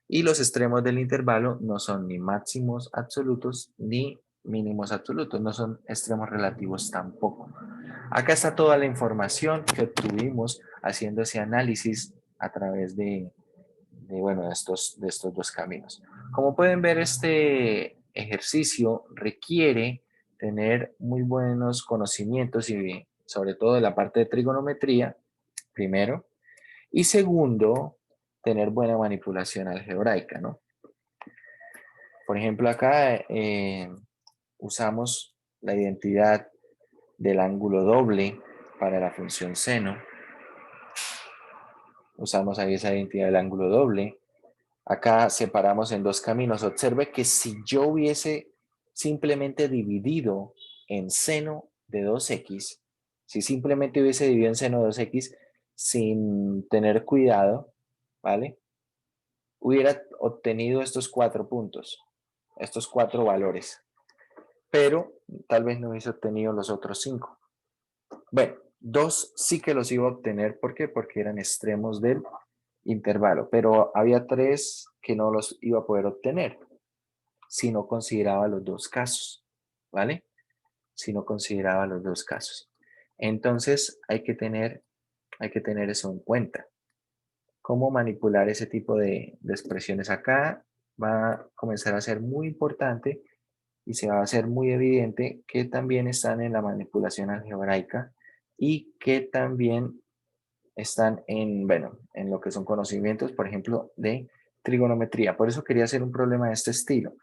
Y los extremos del intervalo no son ni máximos absolutos ni mínimos absolutos, no son extremos relativos tampoco. Acá está toda la información que obtuvimos haciendo ese análisis a través de estos dos caminos. Como pueden ver, este ejercicio requiere tener muy buenos conocimientos y sobre todo de la parte de trigonometría, primero, y segundo, tener buena manipulación algebraica, ¿no? Por ejemplo, acá usamos la identidad del ángulo doble para la función seno. Usamos ahí esa identidad del ángulo doble. Acá separamos en dos caminos. Observe que si yo hubiese simplemente dividido en seno de 2x, si simplemente hubiese dividido en seno de 2x sin tener cuidado, ¿vale? Hubiera obtenido estos 4 puntos, estos 4 valores, pero tal vez no hubiese obtenido los otros 5. Bueno, 2 sí que los iba a obtener. ¿Por qué? Porque eran extremos del intervalo, pero había 3 que no los iba a poder obtener si no consideraba los dos casos, ¿vale? Si no consideraba los dos casos. Entonces hay que tener eso en cuenta. Cómo manipular ese tipo de expresiones acá va a comenzar a ser muy importante y se va a hacer muy evidente que también están en la manipulación algebraica y que también están en lo que son conocimientos, por ejemplo, de trigonometría. Por eso quería hacer un problema de este estilo.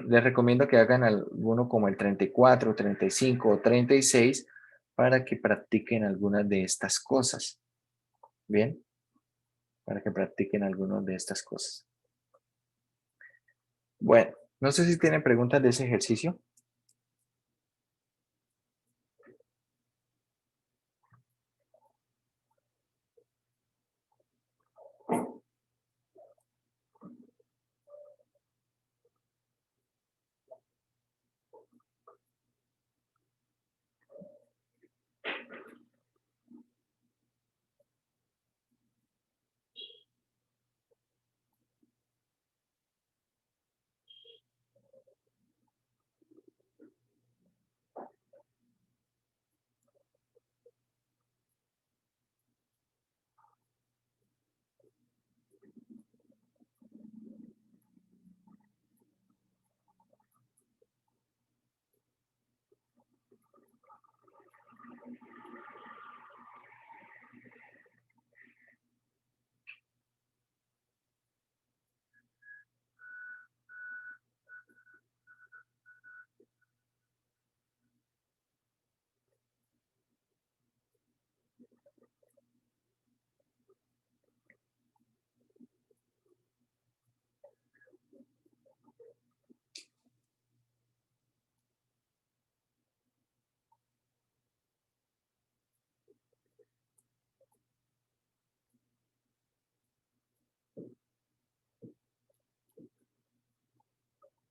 Les recomiendo que hagan alguno como el 34, 35 o 36 para que practiquen algunas de estas cosas. Bien, para que practiquen algunas de estas cosas. Bueno, no sé si tienen preguntas de ese ejercicio.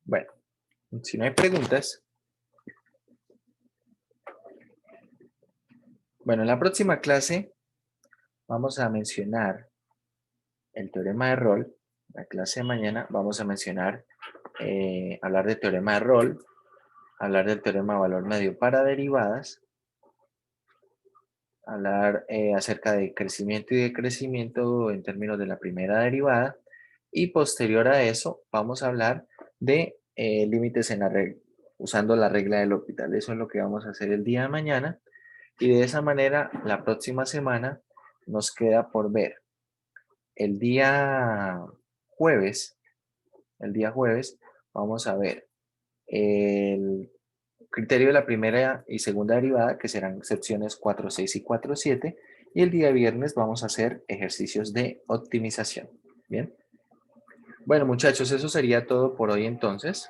Bueno, si no hay preguntas. Bueno, en la próxima clase vamos a mencionar el teorema de Rolle. La clase de mañana vamos a mencionar, hablar del teorema de Rolle, hablar del teorema de valor medio para derivadas, hablar acerca de crecimiento y decrecimiento en términos de la primera derivada, y posterior a eso vamos a hablar de límites en la regla, usando la regla del L'Hopital. Eso es lo que vamos a hacer el día de mañana, y de esa manera la próxima semana nos queda por ver el día jueves vamos a ver el criterio de la primera y segunda derivada, que serán secciones 4.6 y 4.7, y el día viernes vamos a hacer ejercicios de optimización. Bien. Bueno, muchachos, eso sería todo por hoy entonces.